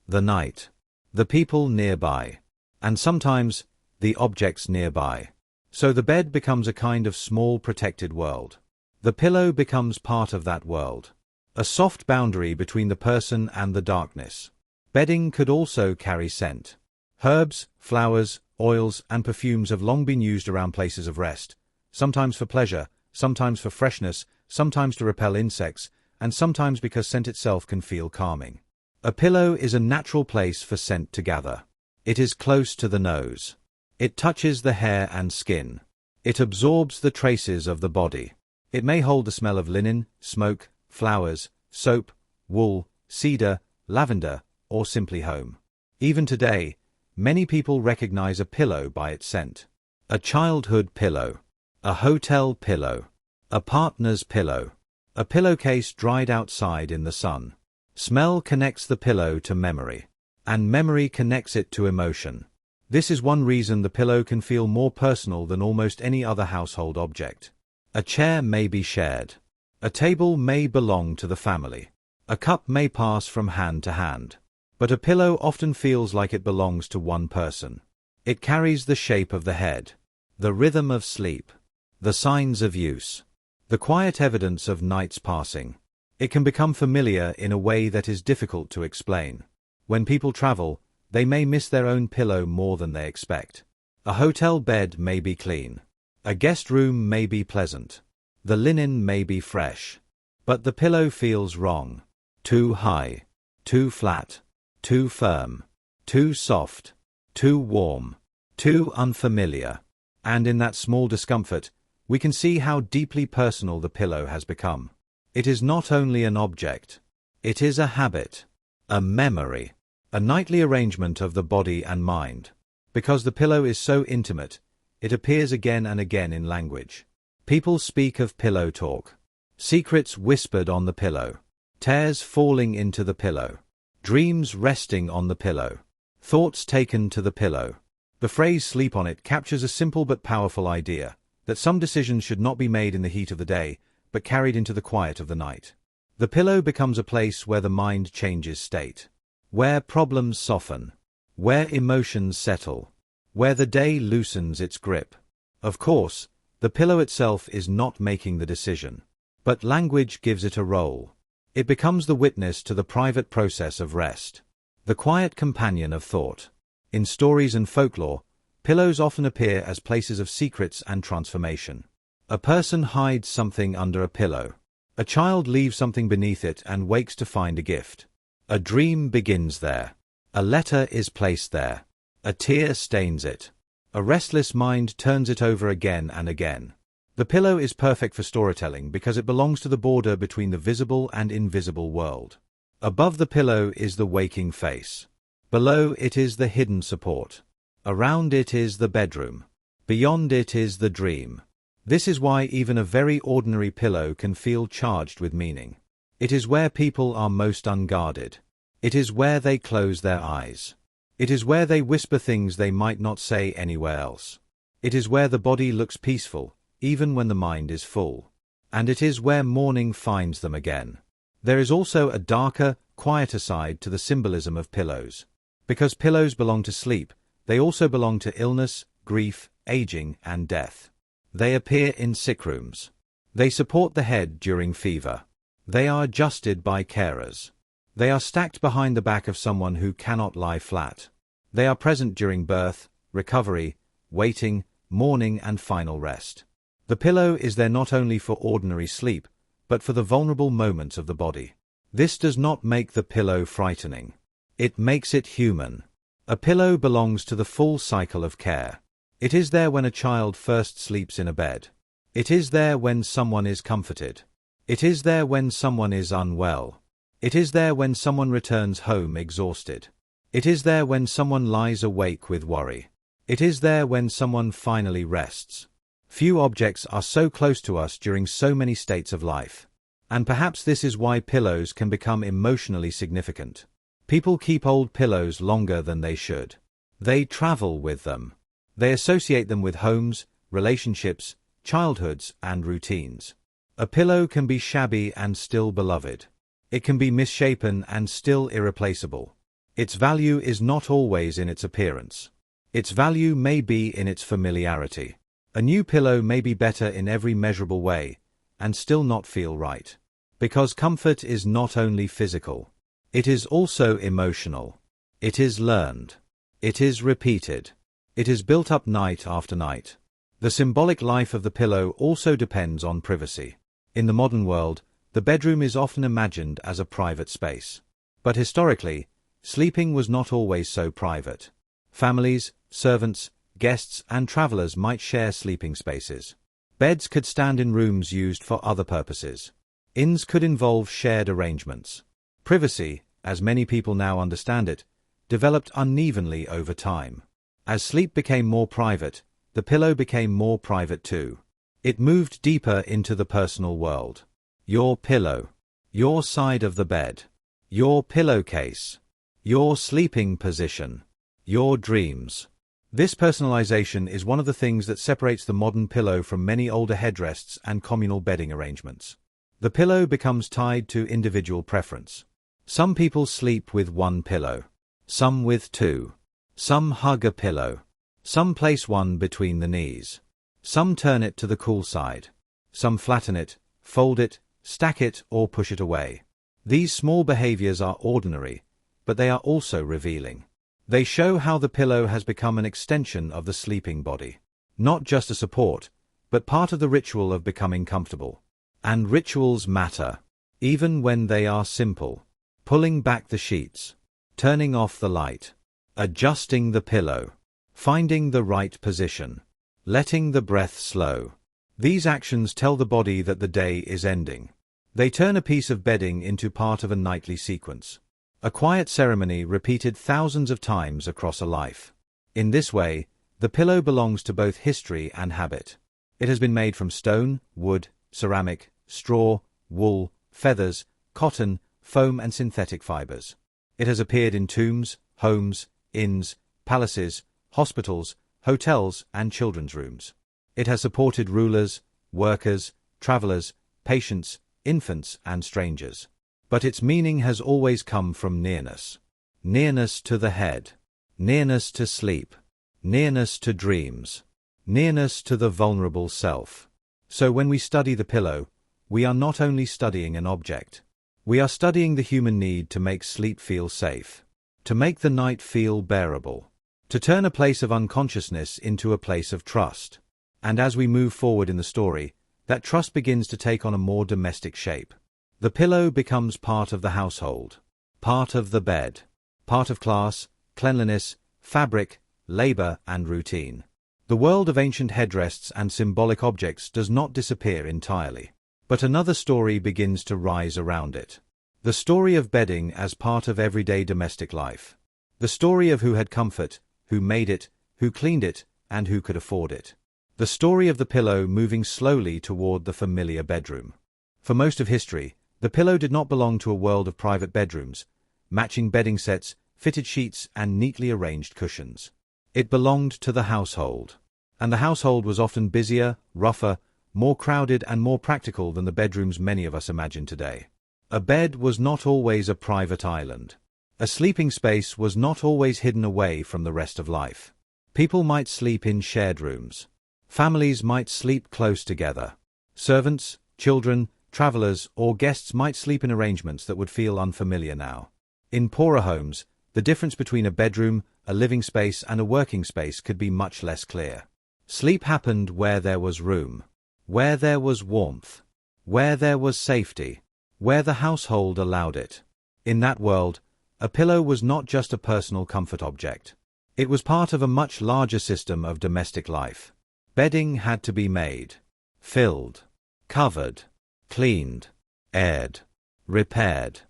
the night, the people nearby, and sometimes the objects nearby. So the bed becomes a kind of small protected world. The pillow becomes part of that world. A soft boundary between the person and the darkness. Bedding could also carry scent. Herbs, flowers, oils, and perfumes have long been used around places of rest, sometimes for pleasure, sometimes for freshness, sometimes to repel insects, and sometimes because scent itself can feel calming. A pillow is a natural place for scent to gather. It is close to the nose. It touches the hair and skin. It absorbs the traces of the body. It may hold the smell of linen, smoke, flowers, soap, wool, cedar, lavender, or simply home. Even today, many people recognize a pillow by its scent. A childhood pillow. A hotel pillow. A partner's pillow. A pillowcase dried outside in the sun. Smell connects the pillow to memory. And memory connects it to emotion. This is one reason the pillow can feel more personal than almost any other household object. A chair may be shared. A table may belong to the family. A cup may pass from hand to hand. But a pillow often feels like it belongs to one person. It carries the shape of the head, the rhythm of sleep, the signs of use, the quiet evidence of nights passing. It can become familiar in a way that is difficult to explain. When people travel, they may miss their own pillow more than they expect. A hotel bed may be clean. A guest room may be pleasant. The linen may be fresh. But the pillow feels wrong. Too high. Too flat. Too firm. Too soft. Too warm. Too unfamiliar. And in that small discomfort, we can see how deeply personal the pillow has become. It is not only an object. It is a habit. A memory. A nightly arrangement of the body and mind. Because the pillow is so intimate, it appears again and again in language. People speak of pillow talk. Secrets whispered on the pillow. Tears falling into the pillow. Dreams resting on the pillow. Thoughts taken to the pillow. The phrase "sleep on it" captures a simple but powerful idea, that some decisions should not be made in the heat of the day, but carried into the quiet of the night. The pillow becomes a place where the mind changes state. Where problems soften. Where emotions settle. Where the day loosens its grip. Of course, the pillow itself is not making the decision. But language gives it a role. It becomes the witness to the private process of rest. The quiet companion of thought. In stories and folklore, pillows often appear as places of secrets and transformation. A person hides something under a pillow. A child leaves something beneath it and wakes to find a gift. A dream begins there. A letter is placed there. A tear stains it. A restless mind turns it over again and again. The pillow is perfect for storytelling because it belongs to the border between the visible and invisible world. Above the pillow is the waking face. Below it is the hidden support. Around it is the bedroom. Beyond it is the dream. This is why even a very ordinary pillow can feel charged with meaning. It is where people are most unguarded. It is where they close their eyes. It is where they whisper things they might not say anywhere else. It is where the body looks peaceful, even when the mind is full. And it is where morning finds them again. There is also a darker, quieter side to the symbolism of pillows. Because pillows belong to sleep, they also belong to illness, grief, aging, and death. They appear in sick rooms. They support the head during fever. They are adjusted by carers. They are stacked behind the back of someone who cannot lie flat. They are present during birth, recovery, waiting, mourning, and final rest. The pillow is there not only for ordinary sleep, but for the vulnerable moments of the body. This does not make the pillow frightening. It makes it human. A pillow belongs to the full cycle of care. It is there when a child first sleeps in a bed. It is there when someone is comforted. It is there when someone is unwell. It is there when someone returns home exhausted. It is there when someone lies awake with worry. It is there when someone finally rests. Few objects are so close to us during so many states of life. And perhaps this is why pillows can become emotionally significant. People keep old pillows longer than they should. They travel with them. They associate them with homes, relationships, childhoods, and routines. A pillow can be shabby and still beloved. It can be misshapen and still irreplaceable. Its value is not always in its appearance. Its value may be in its familiarity. A new pillow may be better in every measurable way, and still not feel right. Because comfort is not only physical. It is also emotional. It is learned. It is repeated. It is built up night after night. The symbolic life of the pillow also depends on privacy. In the modern world, the bedroom is often imagined as a private space. But historically, sleeping was not always so private. Families, servants, guests, and travelers might share sleeping spaces. Beds could stand in rooms used for other purposes. Inns could involve shared arrangements. Privacy, as many people now understand it, developed unevenly over time. As sleep became more private, the pillow became more private too. It moved deeper into the personal world. Your pillow. Your side of the bed. Your pillowcase. Your sleeping position. Your dreams. This personalization is one of the things that separates the modern pillow from many older headrests and communal bedding arrangements. The pillow becomes tied to individual preference. Some people sleep with one pillow. Some with two. Some hug a pillow. Some place one between the knees. Some turn it to the cool side. Some flatten it, fold it, stack it, or push it away. These small behaviors are ordinary, but they are also revealing. They show how the pillow has become an extension of the sleeping body. Not just a support, but part of the ritual of becoming comfortable. And rituals matter, even when they are simple. Pulling back the sheets. Turning off the light. Adjusting the pillow. Finding the right position. Letting the breath slow. These actions tell the body that the day is ending. They turn a piece of bedding into part of a nightly sequence. A quiet ceremony repeated thousands of times across a life. In this way, the pillow belongs to both history and habit. It has been made from stone, wood, ceramic, straw, wool, feathers, cotton, foam and synthetic fibers. It has appeared in tombs, homes, inns, palaces, hospitals, hotels, and children's rooms. It has supported rulers, workers, travelers, patients, infants, and strangers. But its meaning has always come from nearness. Nearness to the head. Nearness to sleep. Nearness to dreams. Nearness to the vulnerable self. So when we study the pillow, we are not only studying an object. We are studying the human need to make sleep feel safe. To make the night feel bearable. To turn a place of unconsciousness into a place of trust. And as we move forward in the story, that trust begins to take on a more domestic shape. The pillow becomes part of the household. Part of the bed. Part of class, cleanliness, fabric, labor, and routine. The world of ancient headrests and symbolic objects does not disappear entirely. But another story begins to rise around it. The story of bedding as part of everyday domestic life. The story of who had comfort, who made it, who cleaned it, and who could afford it. The story of the pillow moving slowly toward the familiar bedroom. For most of history, the pillow did not belong to a world of private bedrooms, matching bedding sets, fitted sheets, and neatly arranged cushions. It belonged to the household. And the household was often busier, rougher, more crowded and more practical than the bedrooms many of us imagine today. A bed was not always a private island. A sleeping space was not always hidden away from the rest of life. People might sleep in shared rooms. Families might sleep close together. Servants, children, travelers, or guests might sleep in arrangements that would feel unfamiliar now. In poorer homes, the difference between a bedroom, a living space, and a working space could be much less clear. Sleep happened where there was room. Where there was warmth. Where there was safety. Where the household allowed it. In that world, a pillow was not just a personal comfort object. It was part of a much larger system of domestic life. Bedding had to be made, filled, covered, cleaned, aired, repaired.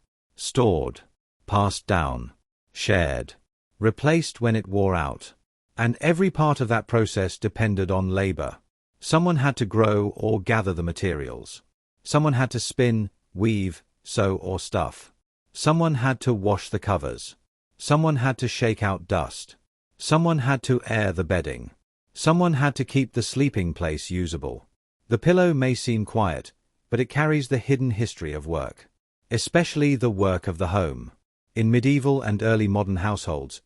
stored, passed down, shared, replaced when it wore out. And every part of that process depended on labor. Someone had to grow or gather the materials. Someone had to spin, weave, sew or stuff. Someone had to wash the covers. Someone had to shake out dust. Someone had to air the bedding. Someone had to keep the sleeping place usable. The pillow may seem quiet, but it carries the hidden history of work, especially the work of the home. In medieval and early modern households,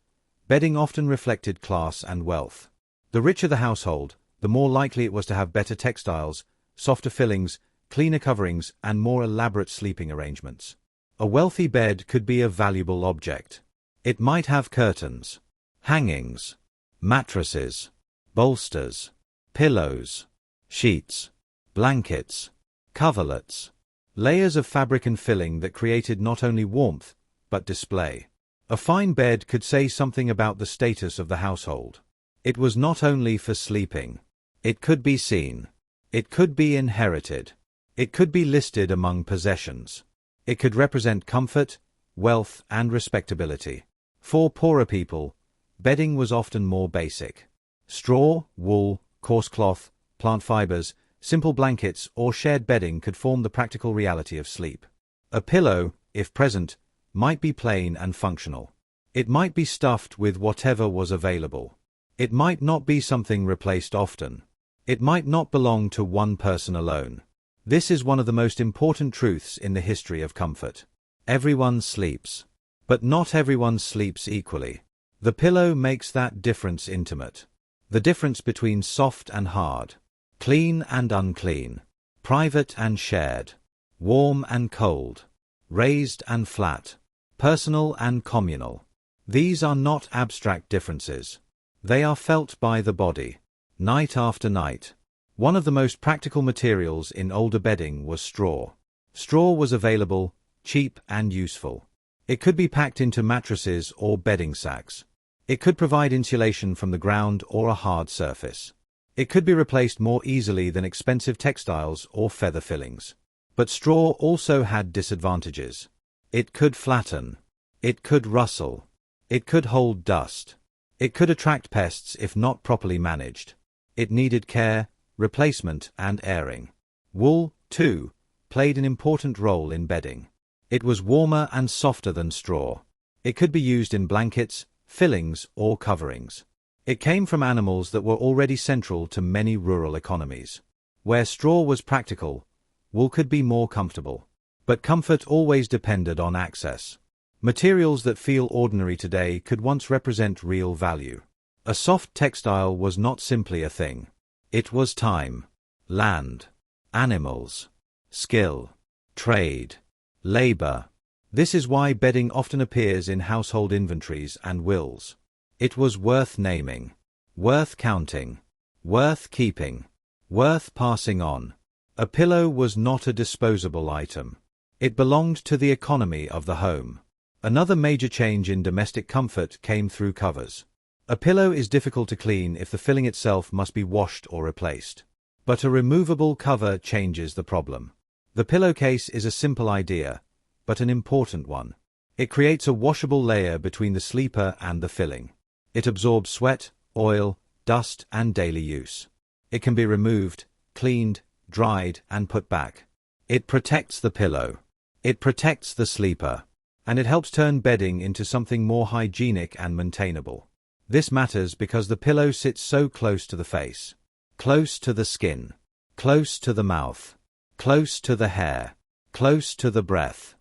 bedding often reflected class and wealth. The richer the household, the more likely it was to have better textiles, softer fillings, cleaner coverings, and more elaborate sleeping arrangements. A wealthy bed could be a valuable object. It might have curtains, hangings, mattresses, bolsters, pillows, sheets, blankets, coverlets, layers of fabric and filling that created not only warmth, but display. A fine bed could say something about the status of the household. It was not only for sleeping. It could be seen. It could be inherited. It could be listed among possessions. It could represent comfort, wealth, and respectability. For poorer people, bedding was often more basic. Straw, wool, coarse cloth, plant fibers, simple blankets, or shared bedding could form the practical reality of sleep. A pillow, if present, might be plain and functional. It might be stuffed with whatever was available. It might not be something replaced often. It might not belong to one person alone. This is one of the most important truths in the history of comfort. Everyone sleeps. But not everyone sleeps equally. The pillow makes that difference intimate. The difference between soft and hard, clean and unclean, private and shared, warm and cold, raised and flat, personal and communal. These are not abstract differences. They are felt by the body, night after night. One of the most practical materials in older bedding was straw. Straw was available, cheap and useful. It could be packed into mattresses or bedding sacks. It could provide insulation from the ground or a hard surface. It could be replaced more easily than expensive textiles or feather fillings. But straw also had disadvantages. It could flatten. It could rustle. It could hold dust. It could attract pests if not properly managed. It needed care, replacement, and airing. Wool, too, played an important role in bedding. It was warmer and softer than straw. It could be used in blankets, fillings, or coverings. It came from animals that were already central to many rural economies. Where straw was practical, wool could be more comfortable. But comfort always depended on access. Materials that feel ordinary today could once represent real value. A soft textile was not simply a thing. It was time, land, animals, skill, trade, labor. This is why bedding often appears in household inventories and wills. It was worth naming, worth counting, worth keeping, worth passing on. A pillow was not a disposable item. It belonged to the economy of the home. Another major change in domestic comfort came through covers. A pillow is difficult to clean if the filling itself must be washed or replaced. But a removable cover changes the problem. The pillowcase is a simple idea, but an important one. It creates a washable layer between the sleeper and the filling. It absorbs sweat, oil, dust, and daily use. It can be removed, cleaned, dried, and put back. It protects the pillow. It protects the sleeper. And it helps turn bedding into something more hygienic and maintainable. This matters because the pillow sits so close to the face, close to the skin, close to the mouth, close to the hair, close to the breath.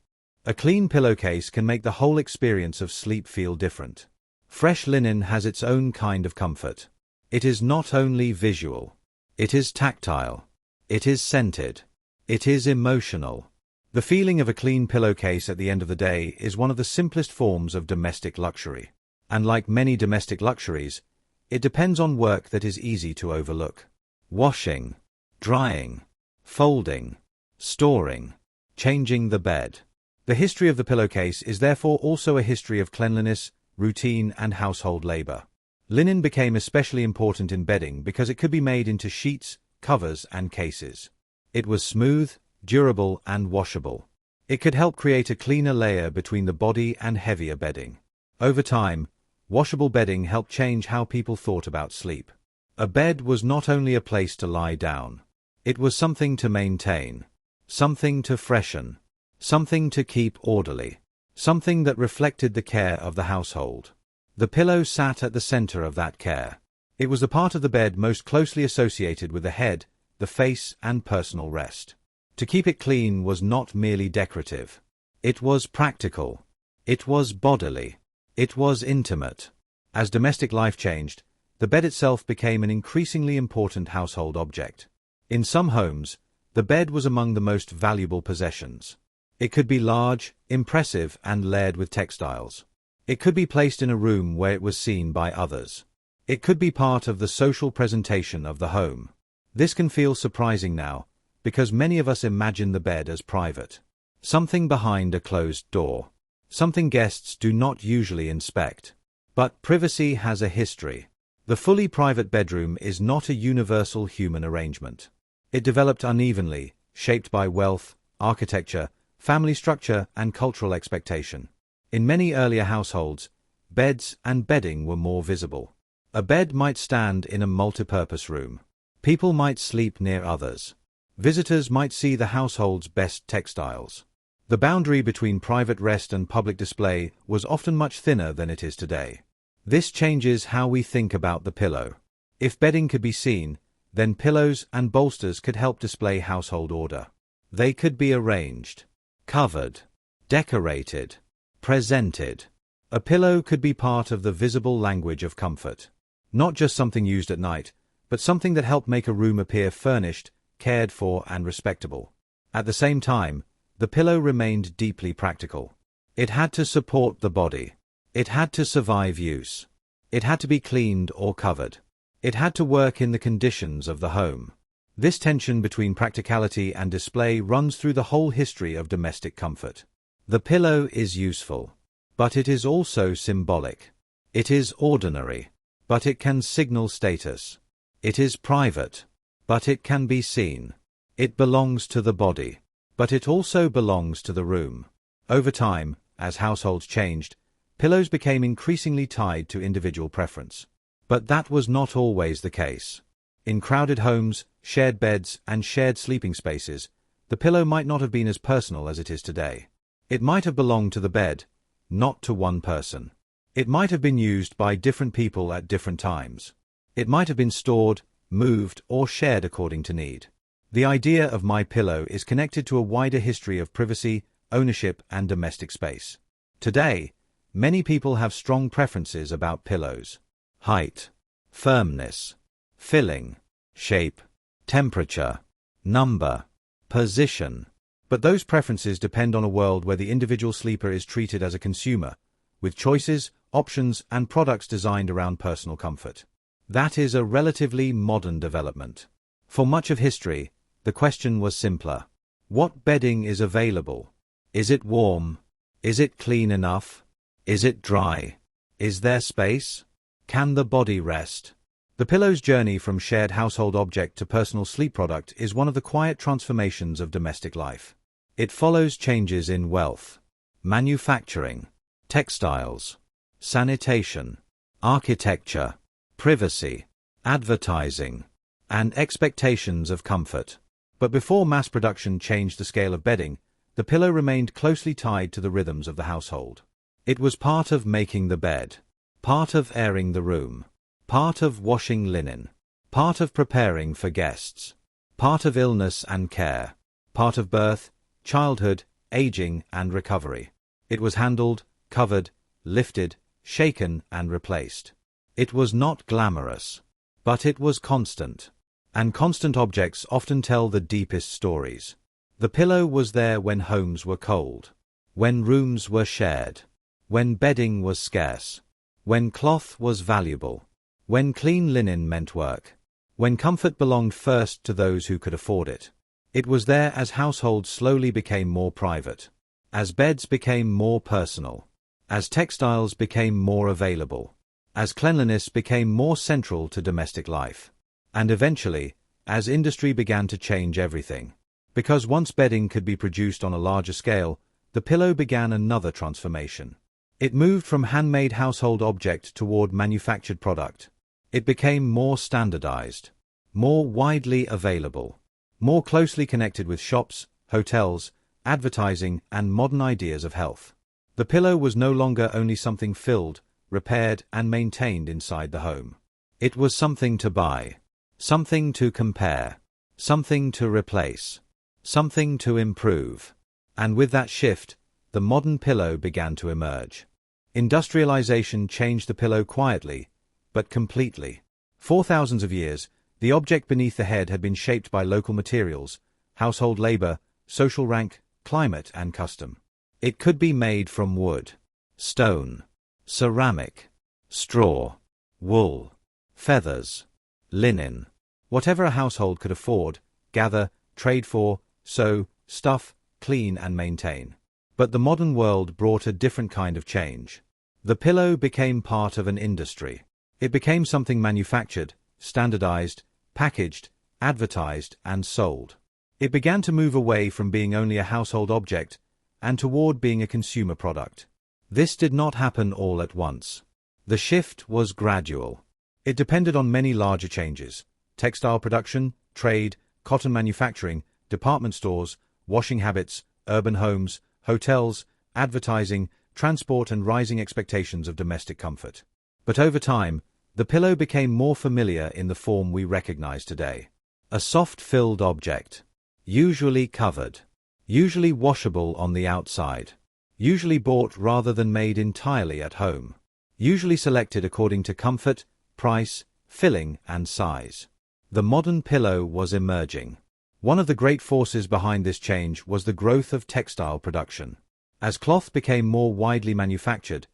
A clean pillowcase can make the whole experience of sleep feel different. Fresh linen has its own kind of comfort. It is not only visual. It is tactile. It is scented. It is emotional. The feeling of a clean pillowcase at the end of the day is one of the simplest forms of domestic luxury. And like many domestic luxuries, it depends on work that is easy to overlook. Washing, drying, folding, storing, changing the bed. The history of the pillowcase is therefore also a history of cleanliness, routine, and household labor. Linen became especially important in bedding because it could be made into sheets, covers, and cases. It was smooth, durable, and washable. It could help create a cleaner layer between the body and heavier bedding. Over time, washable bedding helped change how people thought about sleep. A bed was not only a place to lie down. It was something to maintain, something to freshen, something to keep orderly, something that reflected the care of the household. The pillow sat at the center of that care. It was the part of the bed most closely associated with the head, the face, and personal rest. To keep it clean was not merely decorative. It was practical. It was bodily. It was intimate. As domestic life changed, the bed itself became an increasingly important household object. In some homes, the bed was among the most valuable possessions. It could be large, impressive, and layered with textiles. It could be placed in a room where it was seen by others. It could be part of the social presentation of the home. This can feel surprising now, because many of us imagine the bed as private. Something behind a closed door. Something guests do not usually inspect. But privacy has a history. The fully private bedroom is not a universal human arrangement. It developed unevenly, shaped by wealth, architecture, family structure, and cultural expectation. In many earlier households, beds and bedding were more visible. A bed might stand in a multipurpose room. People might sleep near others. Visitors might see the household's best textiles. The boundary between private rest and public display was often much thinner than it is today. This changes how we think about the pillow. If bedding could be seen, then pillows and bolsters could help display household order. They could be arranged, covered, decorated, presented. A pillow could be part of the visible language of comfort. Not just something used at night, but something that helped make a room appear furnished, cared for, and respectable. At the same time, the pillow remained deeply practical. It had to support the body. It had to survive use. It had to be cleaned or covered. It had to work in the conditions of the home. This tension between practicality and display runs through the whole history of domestic comfort. The pillow is useful, but it is also symbolic. It is ordinary, but it can signal status. It is private, but it can be seen. It belongs to the body, but it also belongs to the room. Over time, as households changed, pillows became increasingly tied to individual preference. But that was not always the case. In crowded homes, shared beds, and shared sleeping spaces, the pillow might not have been as personal as it is today. It might have belonged to the bed, not to one person. It might have been used by different people at different times. It might have been stored, moved, or shared according to need. The idea of my pillow is connected to a wider history of privacy, ownership, and domestic space. Today, many people have strong preferences about pillows. Height, firmness, filling, shape, temperature, number, position. But those preferences depend on a world where the individual sleeper is treated as a consumer, with choices, options, and products designed around personal comfort. That is a relatively modern development. For much of history, the question was simpler. What bedding is available? Is it warm? Is it clean enough? Is it dry? Is there space? Can the body rest? The pillow's journey from shared household object to personal sleep product is one of the quiet transformations of domestic life. It follows changes in wealth, manufacturing, textiles, sanitation, architecture, privacy, advertising, and expectations of comfort. But before mass production changed the scale of bedding, the pillow remained closely tied to the rhythms of the household. It was part of making the bed, part of airing the room, part of washing linen, part of preparing for guests, part of illness and care, part of birth, childhood, aging, and recovery. It was handled, covered, lifted, shaken, and replaced. It was not glamorous, but it was constant. And constant objects often tell the deepest stories. The pillow was there when homes were cold, when rooms were shared, when bedding was scarce, when cloth was valuable, when clean linen meant work, when comfort belonged first to those who could afford it. It was there as households slowly became more private, as beds became more personal, as textiles became more available, as cleanliness became more central to domestic life. And eventually, as industry began to change everything. Because once bedding could be produced on a larger scale, the pillow began another transformation. It moved from handmade household object toward manufactured product. It became more standardized, more widely available, more closely connected with shops, hotels, advertising, and modern ideas of health. The pillow was no longer only something filled, repaired, and maintained inside the home. It was something to buy, something to compare, something to replace, something to improve. And with that shift, the modern pillow began to emerge. Industrialization changed the pillow quietly, but completely. For thousands of years, the object beneath the head had been shaped by local materials, household labor, social rank, climate, and custom. It could be made from wood, stone, ceramic, straw, wool, feathers, linen, whatever a household could afford, gather, trade for, sew, stuff, clean, and maintain. But the modern world brought a different kind of change. The pillow became part of an industry. It became something manufactured, standardized, packaged, advertised, and sold. It began to move away from being only a household object and toward being a consumer product. This did not happen all at once. The shift was gradual. It depended on many larger changes: textile production, trade, cotton manufacturing, department stores, washing habits, urban homes, hotels, advertising, transport, and rising expectations of domestic comfort. But over time, the pillow became more familiar in the form we recognize today. A soft filled object, usually covered, usually washable on the outside, usually bought rather than made entirely at home, usually selected according to comfort, price, filling, and size. The modern pillow was emerging. One of the great forces behind this change was the growth of textile production. As cloth became more widely manufactured,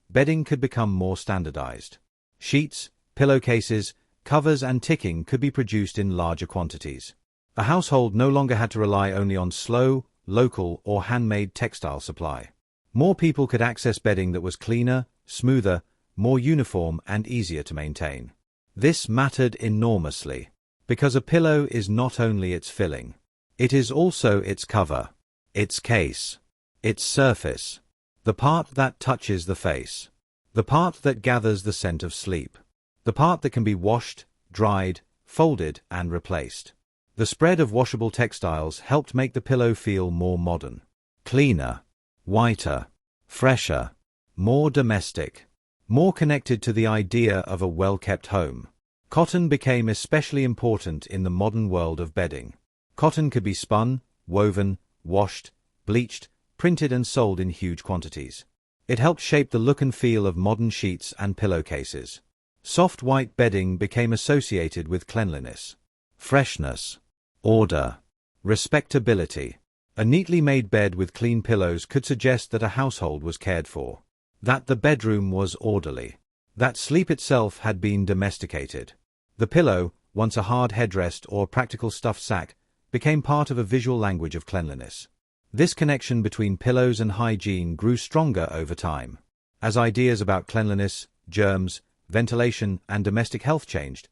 bedding could become more standardized. Sheets, pillowcases, covers, and ticking could be produced in larger quantities. A household no longer had to rely only on slow, local, or handmade textile supply. More people could access bedding that was cleaner, smoother, more uniform, and easier to maintain. This mattered enormously, because a pillow is not only its filling, it is also its cover, its case, its surface, the part that touches the face, the part that gathers the scent of sleep, the part that can be washed, dried, folded, and replaced. The spread of washable textiles helped make the pillow feel more modern, cleaner, whiter, fresher, more domestic, more connected to the idea of a well-kept home. Cotton became especially important in the modern world of bedding. Cotton could be spun, woven, washed, bleached, printed, and sold in huge quantities. It helped shape the look and feel of modern sheets and pillowcases. Soft white bedding became associated with cleanliness, freshness, order, respectability. A neatly made bed with clean pillows could suggest that a household was cared for, that the bedroom was orderly, that sleep itself had been domesticated. The pillow, once a hard headrest or practical stuffed sack, became part of a visual language of cleanliness. This connection between pillows and hygiene grew stronger over time. As ideas about cleanliness, germs, ventilation, and domestic health changed,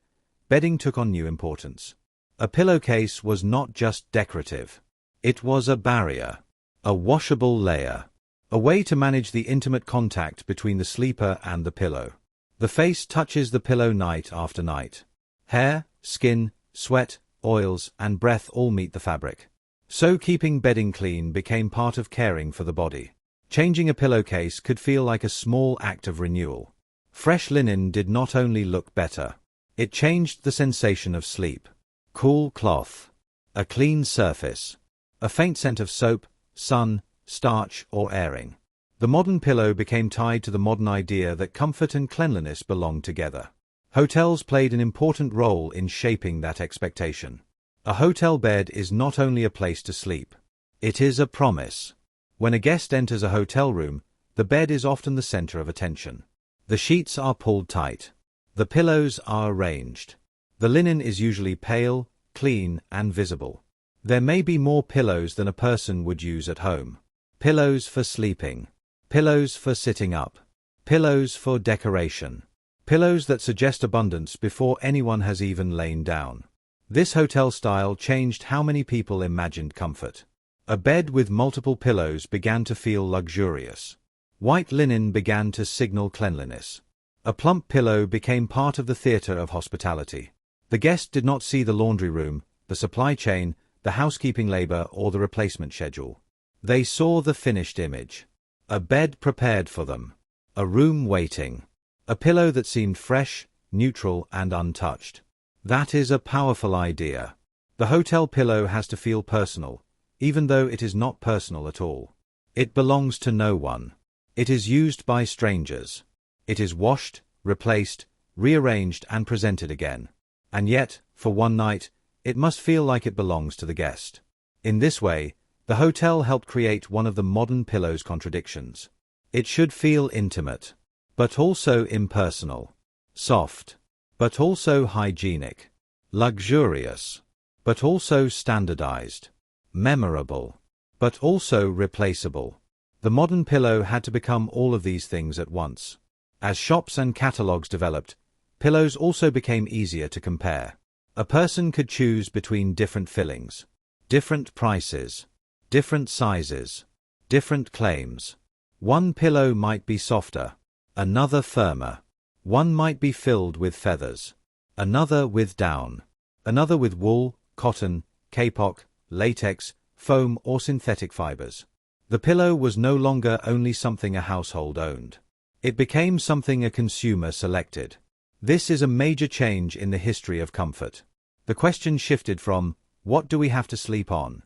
bedding took on new importance. A pillowcase was not just decorative. It was a barrier, a washable layer, a way to manage the intimate contact between the sleeper and the pillow. The face touches the pillow night after night. Hair, skin, sweat, oils, and breath all meet the fabric. So keeping bedding clean became part of caring for the body. Changing a pillowcase could feel like a small act of renewal. Fresh linen did not only look better, it changed the sensation of sleep. Cool cloth, a clean surface, a faint scent of soap, sun, starch, or airing. The modern pillow became tied to the modern idea that comfort and cleanliness belong together. Hotels played an important role in shaping that expectation. A hotel bed is not only a place to sleep. It is a promise. When a guest enters a hotel room, the bed is often the center of attention. The sheets are pulled tight. The pillows are arranged. The linen is usually pale, clean, and visible. There may be more pillows than a person would use at home. Pillows for sleeping. Pillows for sitting up. Pillows for decoration. Pillows that suggest abundance before anyone has even lain down. This hotel style changed how many people imagined comfort. A bed with multiple pillows began to feel luxurious. White linen began to signal cleanliness. A plump pillow became part of the theater of hospitality. The guest did not see the laundry room, the supply chain, the housekeeping labor, or the replacement schedule. They saw the finished image. A bed prepared for them. A room waiting. A pillow that seemed fresh, neutral, and untouched. That is a powerful idea. The hotel pillow has to feel personal, even though it is not personal at all. It belongs to no one. It is used by strangers. It is washed, replaced, rearranged, and presented again. And yet, for one night, it must feel like it belongs to the guest. In this way, the hotel helped create one of the modern pillow's contradictions. It should feel intimate, but also impersonal. Soft, but also hygienic. Luxurious, but also standardized. Memorable, but also replaceable. The modern pillow had to become all of these things at once. As shops and catalogs developed, pillows also became easier to compare. A person could choose between different fillings, different prices, different sizes, different claims. One pillow might be softer, another firmer. One might be filled with feathers, another with down, another with wool, cotton, kapok, latex, foam, or synthetic fibers. The pillow was no longer only something a household owned. It became something a consumer selected. This is a major change in the history of comfort. The question shifted from, what do we have to sleep on?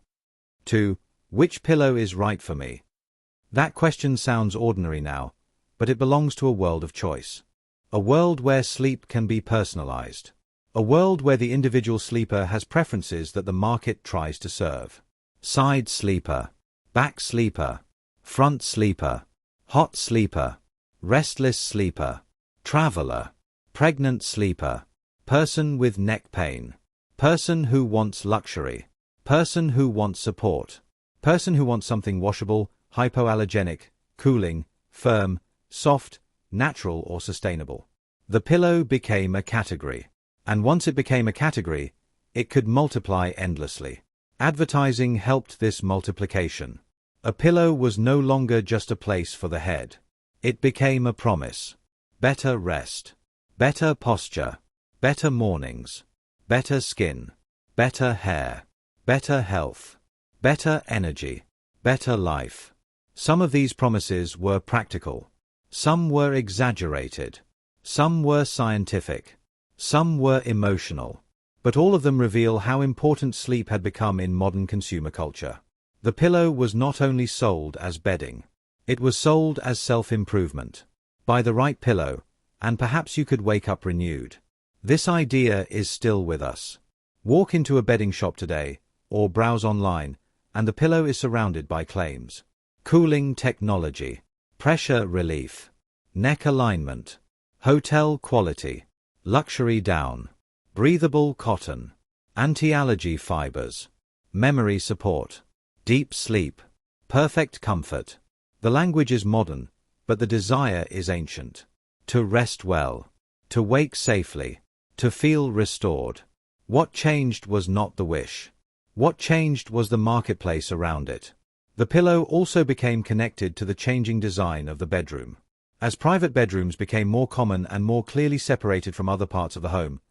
To, which pillow is right for me? That question sounds ordinary now, but it belongs to a world of choice. A world where sleep can be personalized. A world where the individual sleeper has preferences that the market tries to serve. Side sleeper, back sleeper, front sleeper, hot sleeper, restless sleeper, traveler, pregnant sleeper, person with neck pain, person who wants luxury, person who wants support, person who wants something washable, hypoallergenic, cooling, firm, soft, natural, or sustainable. The pillow became a category. And once it became a category, it could multiply endlessly. Advertising helped this multiplication. A pillow was no longer just a place for the head. It became a promise. Better rest. Better posture. Better mornings. Better skin. Better hair. Better health. Better energy. Better life. Some of these promises were practical. Some were exaggerated. Some were scientific. Some were emotional. But all of them reveal how important sleep had become in modern consumer culture. The pillow was not only sold as bedding. It was sold as self-improvement. Buy the right pillow, and perhaps you could wake up renewed. This idea is still with us. Walk into a bedding shop today, or browse online, and the pillow is surrounded by claims. Cooling technology. Pressure relief. Neck alignment. Hotel quality. Luxury down. Breathable cotton. Anti-allergy fibers. Memory support. Deep sleep. Perfect comfort. The language is modern, but the desire is ancient. To rest well. To wake safely. To feel restored. What changed was not the wish. What changed was the marketplace around it. The pillow also became connected to the changing design of the bedroom. As private bedrooms became more common and more clearly separated from other parts of the home,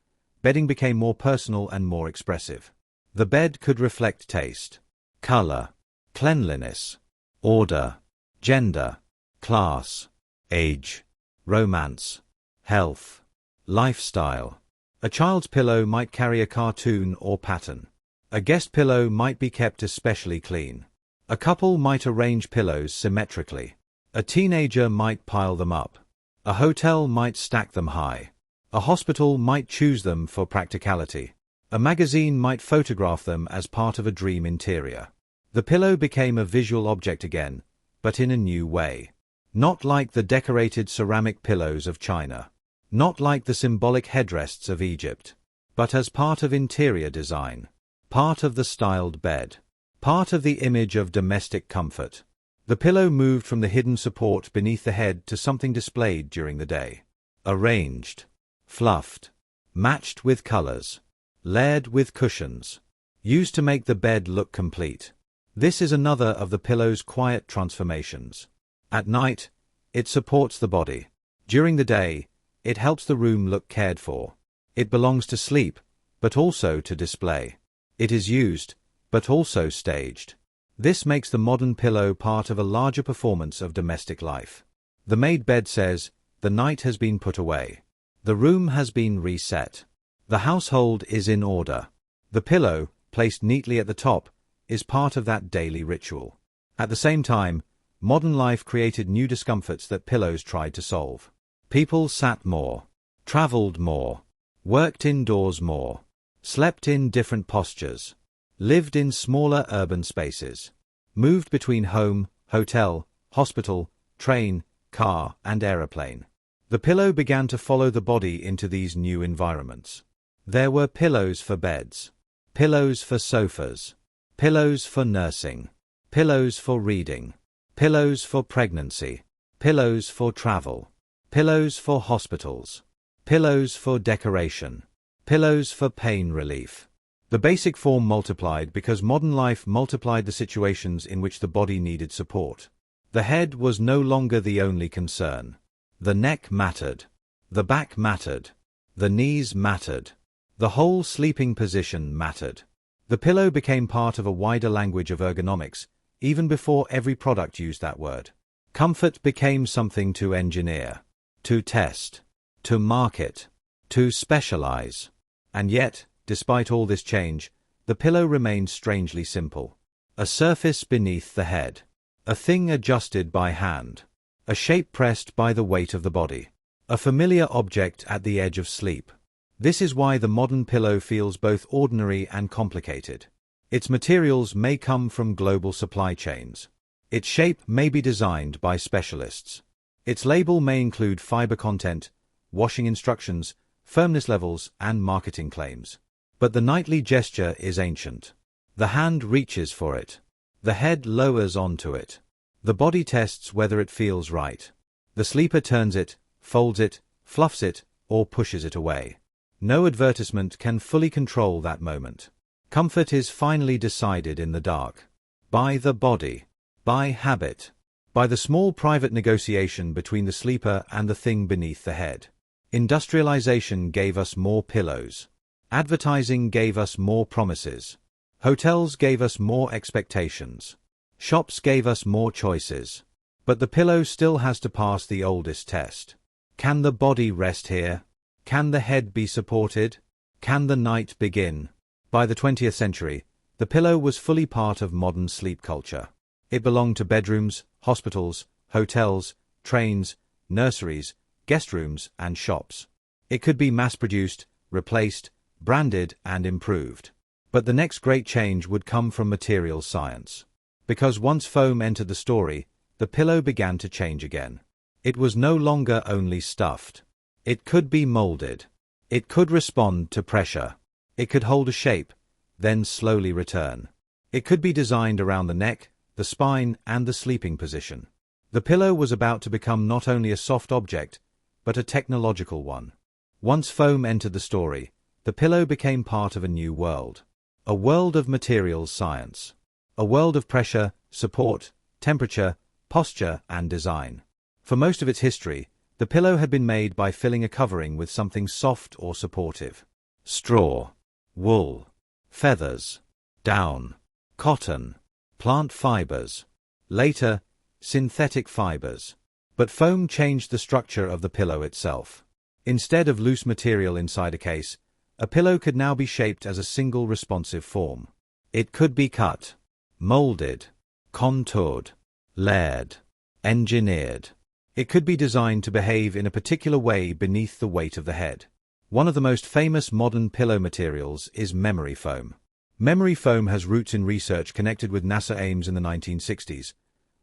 bedding became more personal and more expressive. The bed could reflect taste, color, cleanliness, order, gender, class, age, romance, health, lifestyle. A child's pillow might carry a cartoon or pattern. A guest pillow might be kept especially clean. A couple might arrange pillows symmetrically. A teenager might pile them up. A hotel might stack them high. A hospital might choose them for practicality. A magazine might photograph them as part of a dream interior. The pillow became a visual object again, but in a new way. Not like the decorated ceramic pillows of China. Not like the symbolic headrests of Egypt. But as part of interior design. Part of the styled bed. Part of the image of domestic comfort. The pillow moved from the hidden support beneath the head to something displayed during the day. Arranged. Fluffed. Matched with colors. layered with cushions, used to make the bed look complete. This is another of the pillow's quiet transformations. At night, it supports the body. During the day, it helps the room look cared for. It belongs to sleep, but also to display. It is used, but also staged. This makes the modern pillow part of a larger performance of domestic life. The made bed says, the night has been put away. The room has been reset. The household is in order. The pillow, placed neatly at the top, is part of that daily ritual. At the same time, modern life created new discomforts that pillows tried to solve. People sat more, traveled more, worked indoors more, slept in different postures, lived in smaller urban spaces, moved between home, hotel, hospital, train, car, and aeroplane. The pillow began to follow the body into these new environments. There were pillows for beds, pillows for sofas, pillows for nursing, pillows for reading, pillows for pregnancy, pillows for travel, pillows for hospitals, pillows for decoration, pillows for pain relief. The basic form multiplied because modern life multiplied the situations in which the body needed support. The head was no longer the only concern. The neck mattered. The back mattered. The knees mattered. The whole sleeping position mattered. The pillow became part of a wider language of ergonomics, even before every product used that word. Comfort became something to engineer, to test, to market, to specialize. And yet, despite all this change, the pillow remained strangely simple. A surface beneath the head. A thing adjusted by hand. A shape pressed by the weight of the body. A familiar object at the edge of sleep. This is why the modern pillow feels both ordinary and complicated. Its materials may come from global supply chains. Its shape may be designed by specialists. Its label may include fiber content, washing instructions, firmness levels, and marketing claims. But the nightly gesture is ancient. The hand reaches for it. The head lowers onto it. The body tests whether it feels right. The sleeper turns it, folds it, fluffs it, or pushes it away. No advertisement can fully control that moment. Comfort is finally decided in the dark. By the body. By habit. By the small private negotiation between the sleeper and the thing beneath the head. Industrialization gave us more pillows. Advertising gave us more promises. Hotels gave us more expectations. Shops gave us more choices. But the pillow still has to pass the oldest test. Can the body rest here? Can the head be supported? Can the night begin? By the 20th century, the pillow was fully part of modern sleep culture. It belonged to bedrooms, hospitals, hotels, trains, nurseries, guest rooms, and shops. It could be mass-produced, replaced, branded, and improved. But the next great change would come from materials science. Because once foam entered the story, the pillow began to change again. It was no longer only stuffed. It could be molded. It could respond to pressure. It could hold a shape, then slowly return. It could be designed around the neck, the spine, and the sleeping position. The pillow was about to become not only a soft object, but a technological one. Once foam entered the story, the pillow became part of a new world. A world of materials science. A world of pressure, support, temperature, posture, and design. For most of its history, the pillow had been made by filling a covering with something soft or supportive. Straw, wool, feathers, down, cotton, plant fibers. Later, synthetic fibers. But foam changed the structure of the pillow itself. Instead of loose material inside a case, a pillow could now be shaped as a single responsive form. It could be cut, molded, contoured, layered, engineered. It could be designed to behave in a particular way beneath the weight of the head. One of the most famous modern pillow materials is memory foam. Memory foam has roots in research connected with NASA Ames in the 1960s,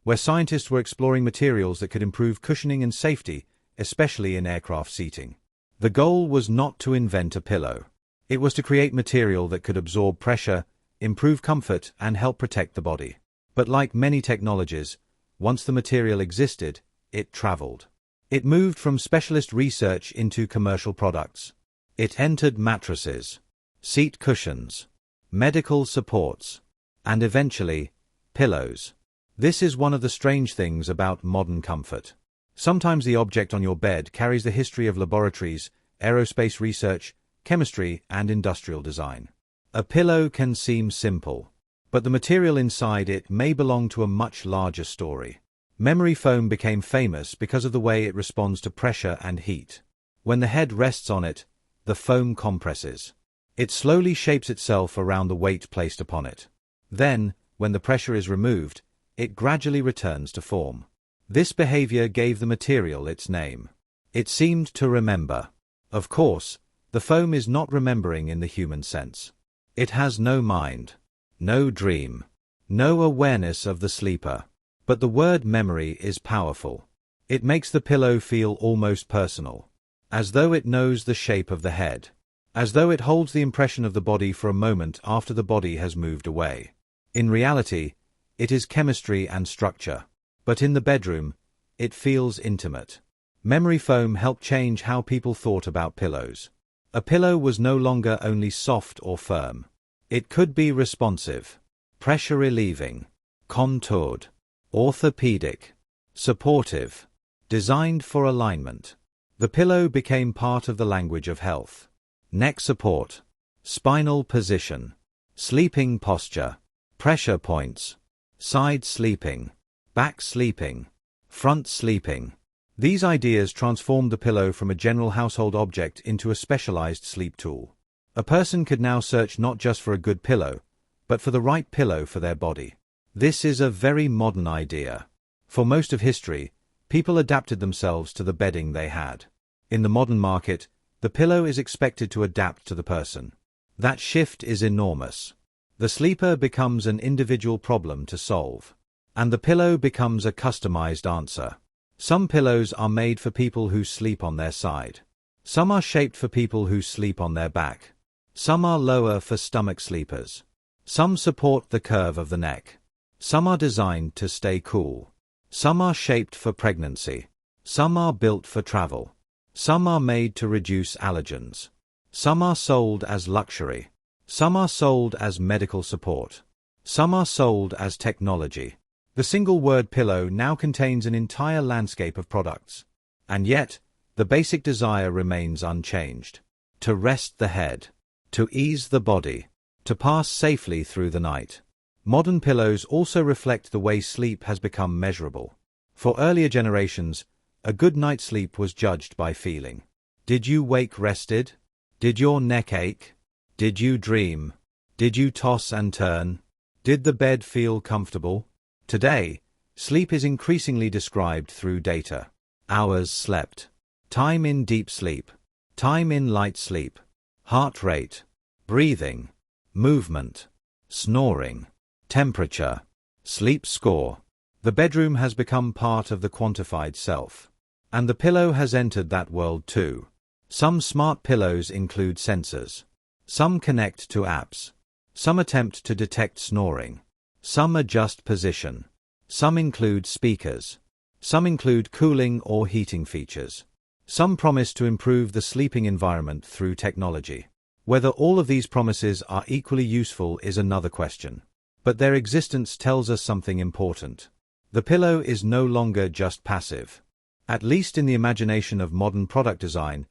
where scientists were exploring materials that could improve cushioning and safety, especially in aircraft seating. The goal was not to invent a pillow. It was to create material that could absorb pressure, improve comfort, and help protect the body. But like many technologies, once the material existed, it traveled. It moved from specialist research into commercial products. It entered mattresses, seat cushions, medical supports, and eventually, pillows. This is one of the strange things about modern comfort. Sometimes the object on your bed carries the history of laboratories, aerospace research, chemistry, and industrial design. A pillow can seem simple, but the material inside it may belong to a much larger story. Memory foam became famous because of the way it responds to pressure and heat. When the head rests on it, the foam compresses. It slowly shapes itself around the weight placed upon it. Then, when the pressure is removed, it gradually returns to form. This behavior gave the material its name. It seemed to remember. Of course, the foam is not remembering in the human sense. It has no mind, no dream, no awareness of the sleeper. But the word memory is powerful. It makes the pillow feel almost personal, as though it knows the shape of the head, as though it holds the impression of the body for a moment after the body has moved away. In reality, it is chemistry and structure, but in the bedroom, it feels intimate. Memory foam helped change how people thought about pillows. A pillow was no longer only soft or firm. It could be responsive, pressure-relieving, contoured, orthopedic, supportive, designed for alignment. The pillow became part of the language of health. Neck support, spinal position, sleeping posture, pressure points, side sleeping, back sleeping, front sleeping. These ideas transformed the pillow from a general household object into a specialized sleep tool. A person could now search not just for a good pillow, but for the right pillow for their body. This is a very modern idea. For most of history, people adapted themselves to the bedding they had. In the modern market, the pillow is expected to adapt to the person. That shift is enormous. The sleeper becomes an individual problem to solve, and the pillow becomes a customized answer. Some pillows are made for people who sleep on their side. Some are shaped for people who sleep on their back. Some are lower for stomach sleepers. Some support the curve of the neck. Some are designed to stay cool. Some are shaped for pregnancy. Some are built for travel. Some are made to reduce allergens. Some are sold as luxury. Some are sold as medical support. Some are sold as technology. The single word pillow now contains an entire landscape of products. And yet, the basic desire remains unchanged. To rest the head. To ease the body. To pass safely through the night. Modern pillows also reflect the way sleep has become measurable. For earlier generations, a good night's sleep was judged by feeling. Did you wake rested? Did your neck ache? Did you dream? Did you toss and turn? Did the bed feel comfortable? Today, sleep is increasingly described through data. Hours slept. Time in deep sleep. Time in light sleep. Heart rate. Breathing. Movement. Snoring. Temperature. Sleep score. The bedroom has become part of the quantified self. And the pillow has entered that world too. Some smart pillows include sensors. Some connect to apps. Some attempt to detect snoring. Some adjust position. Some include speakers. Some include cooling or heating features. Some promise to improve the sleeping environment through technology. Whether all of these promises are equally useful is another question. But their existence tells us something important. The pillow is no longer just passive. At least in the imagination of modern product design,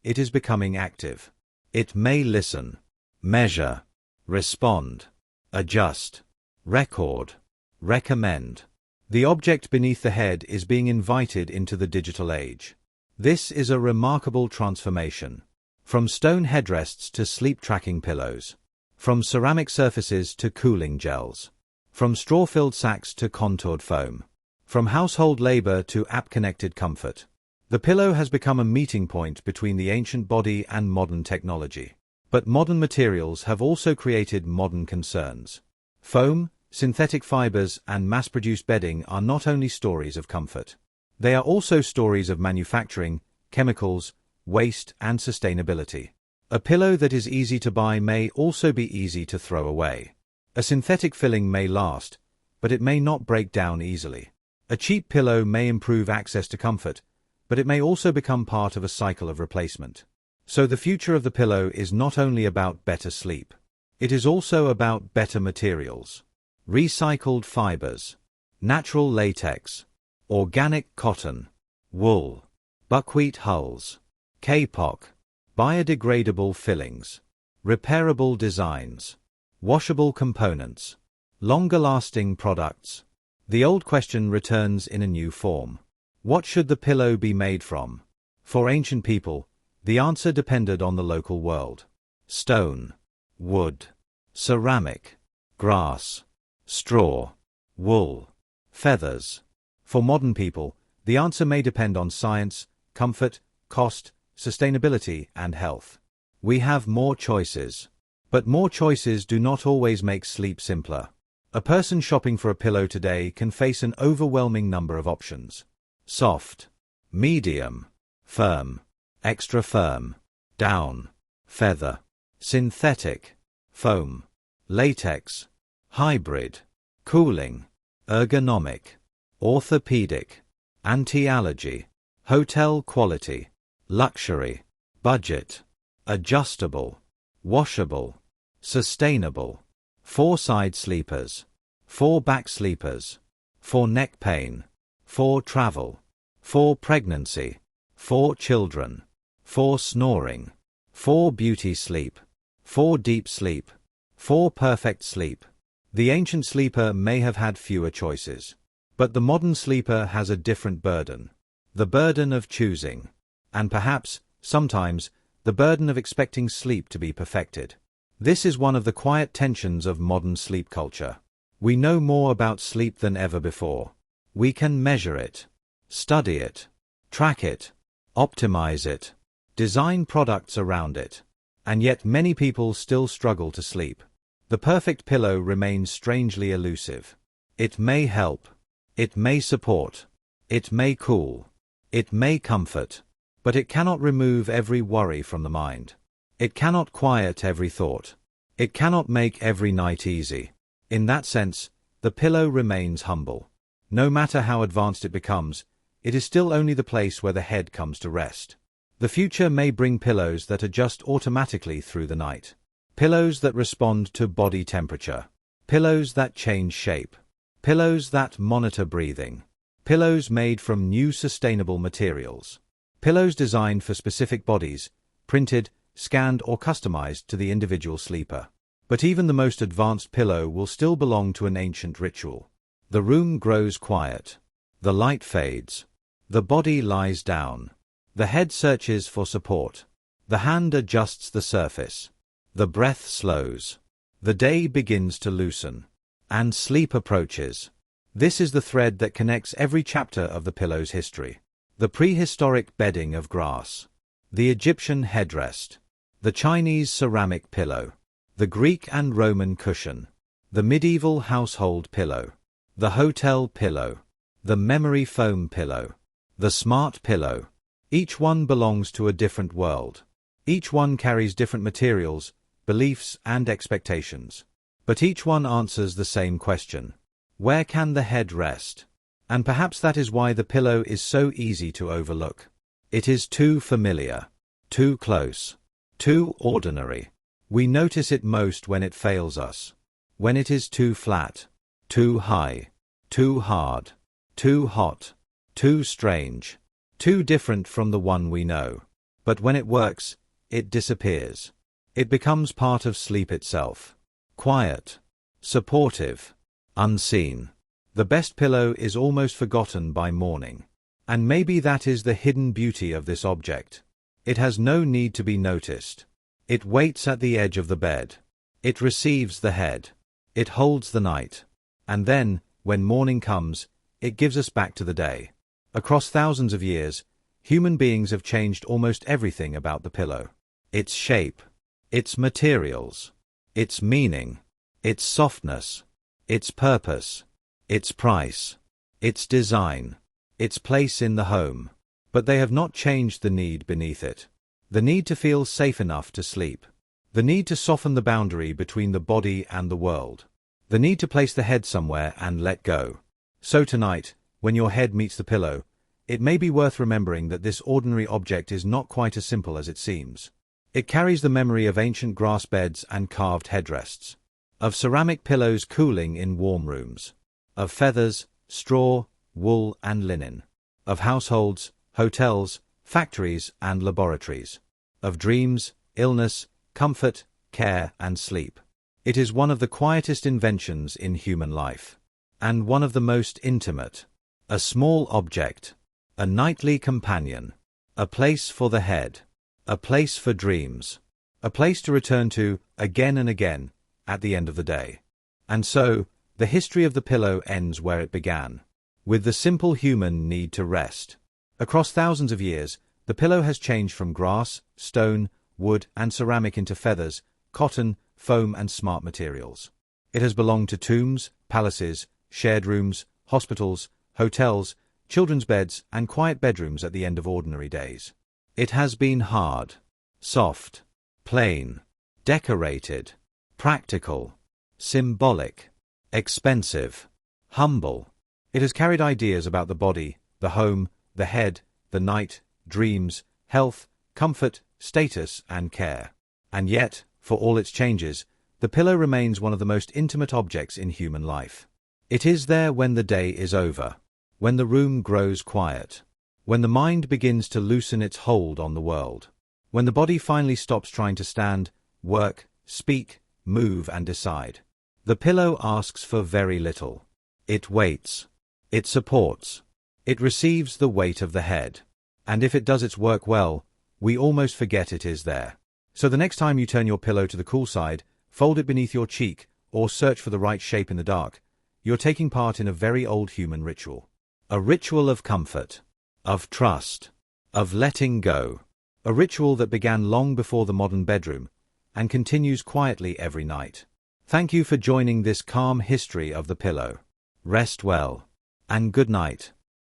it is becoming active. It may listen, measure, respond, adjust, record, recommend. The object beneath the head is being invited into the digital age. This is a remarkable transformation. From stone headrests to sleep-tracking pillows. From ceramic surfaces to cooling gels. From straw-filled sacks to contoured foam. From household labor to app-connected comfort. The pillow has become a meeting point between the ancient body and modern technology. But modern materials have also created modern concerns. Foam, synthetic fibers, and mass-produced bedding are not only stories of comfort. They are also stories of manufacturing, chemicals, waste, and sustainability. A pillow that is easy to buy may also be easy to throw away. A synthetic filling may last, but it may not break down easily. A cheap pillow may improve access to comfort, but it may also become part of a cycle of replacement. So the future of the pillow is not only about better sleep. It is also about better materials. Recycled fibers, natural latex, organic cotton, wool, buckwheat hulls, kapok, biodegradable fillings, repairable designs, washable components, longer-lasting products. The old question returns in a new form. What should the pillow be made from? For ancient people, the answer depended on the local world. Stone, wood, ceramic, grass, straw, wool, feathers. For modern people, the answer may depend on science, comfort, cost, sustainability, and health. We have more choices. But more choices do not always make sleep simpler. A person shopping for a pillow today can face an overwhelming number of options. Soft, medium, firm, extra firm, down, feather, synthetic, foam, latex, hybrid, cooling, ergonomic, orthopedic, anti-allergy, hotel quality, luxury, budget, adjustable, washable, sustainable, 4-side sleepers, 4-back sleepers, for neck pain, for travel, for pregnancy, for children, for snoring, for beauty sleep, for deep sleep, for perfect sleep. The ancient sleeper may have had fewer choices. But the modern sleeper has a different burden. The burden of choosing. And perhaps, sometimes, the burden of expecting sleep to be perfected. This is one of the quiet tensions of modern sleep culture. We know more about sleep than ever before. We can measure it, study it, track it, optimize it, design products around it. And yet many people still struggle to sleep. The perfect pillow remains strangely elusive. It may help. It may support. It may cool. It may comfort. But it cannot remove every worry from the mind. It cannot quiet every thought. It cannot make every night easy. In that sense, the pillow remains humble. No matter how advanced it becomes, it is still only the place where the head comes to rest. The future may bring pillows that adjust automatically through the night. Pillows that respond to body temperature. Pillows that change shape. Pillows that monitor breathing. Pillows made from new sustainable materials. Pillows designed for specific bodies, printed, scanned or customized to the individual sleeper. But even the most advanced pillow will still belong to an ancient ritual. The room grows quiet. The light fades. The body lies down. The head searches for support. The hand adjusts the surface. The breath slows. The day begins to loosen. And sleep approaches. This is the thread that connects every chapter of the pillow's history. The prehistoric bedding of grass. The Egyptian headrest. The Chinese ceramic pillow. The Greek and Roman cushion. The medieval household pillow. The hotel pillow. The memory foam pillow. The smart pillow. Each one belongs to a different world. Each one carries different materials, beliefs and expectations. But each one answers the same question. Where can the head rest? And perhaps that is why the pillow is so easy to overlook. It is too familiar, too close, too ordinary. We notice it most when it fails us. When it is too flat, too high, too hard, too hot, too strange, too different from the one we know. But when it works, it disappears. It becomes part of sleep itself. Quiet, supportive, unseen. The best pillow is almost forgotten by morning. And maybe that is the hidden beauty of this object. It has no need to be noticed. It waits at the edge of the bed. It receives the head. It holds the night. And then, when morning comes, it gives us back to the day. Across thousands of years, human beings have changed almost everything about the pillow. Its shape, its materials, its meaning, its softness, its purpose, its price, its design, its place in the home. But they have not changed the need beneath it. The need to feel safe enough to sleep. The need to soften the boundary between the body and the world. The need to place the head somewhere and let go. So tonight, when your head meets the pillow, It may be worth remembering that this ordinary object is not quite as simple as it seems. It carries the memory of ancient grass beds and carved headrests, of ceramic pillows cooling in warm rooms, of feathers, straw, wool and linen, of households, hotels, factories and laboratories, of dreams, illness, comfort, care and sleep. It is one of the quietest inventions in human life, and one of the most intimate. A small object, a nightly companion, a place for the head, a place for dreams, a place to return to again and again at the end of the day. And so, the history of the pillow ends where it began, with the simple human need to rest. Across thousands of years, the pillow has changed from grass, stone, wood and ceramic into feathers, cotton, foam and smart materials. It has belonged to tombs, palaces, shared rooms, hospitals, hotels, children's beds and quiet bedrooms at the end of ordinary days. It has been hard, soft, plain, decorated, practical, symbolic, expensive, humble. It has carried ideas about the body, the home, the head, the night, dreams, health, comfort, status and care. And yet, for all its changes, the pillow remains one of the most intimate objects in human life. It is there when the day is over, when the room grows quiet, when the mind begins to loosen its hold on the world, when the body finally stops trying to stand, work, speak, move and decide. The pillow asks for very little. It waits. It supports. It receives the weight of the head. And if it does its work well, we almost forget it is there. So the next time you turn your pillow to the cool side, fold it beneath your cheek, or search for the right shape in the dark, you're taking part in a very old human ritual. A ritual of comfort, of trust, of letting go. A ritual that began long before the modern bedroom, and continues quietly every night. Thank you for joining this calm history of the pillow. Rest well, and good night.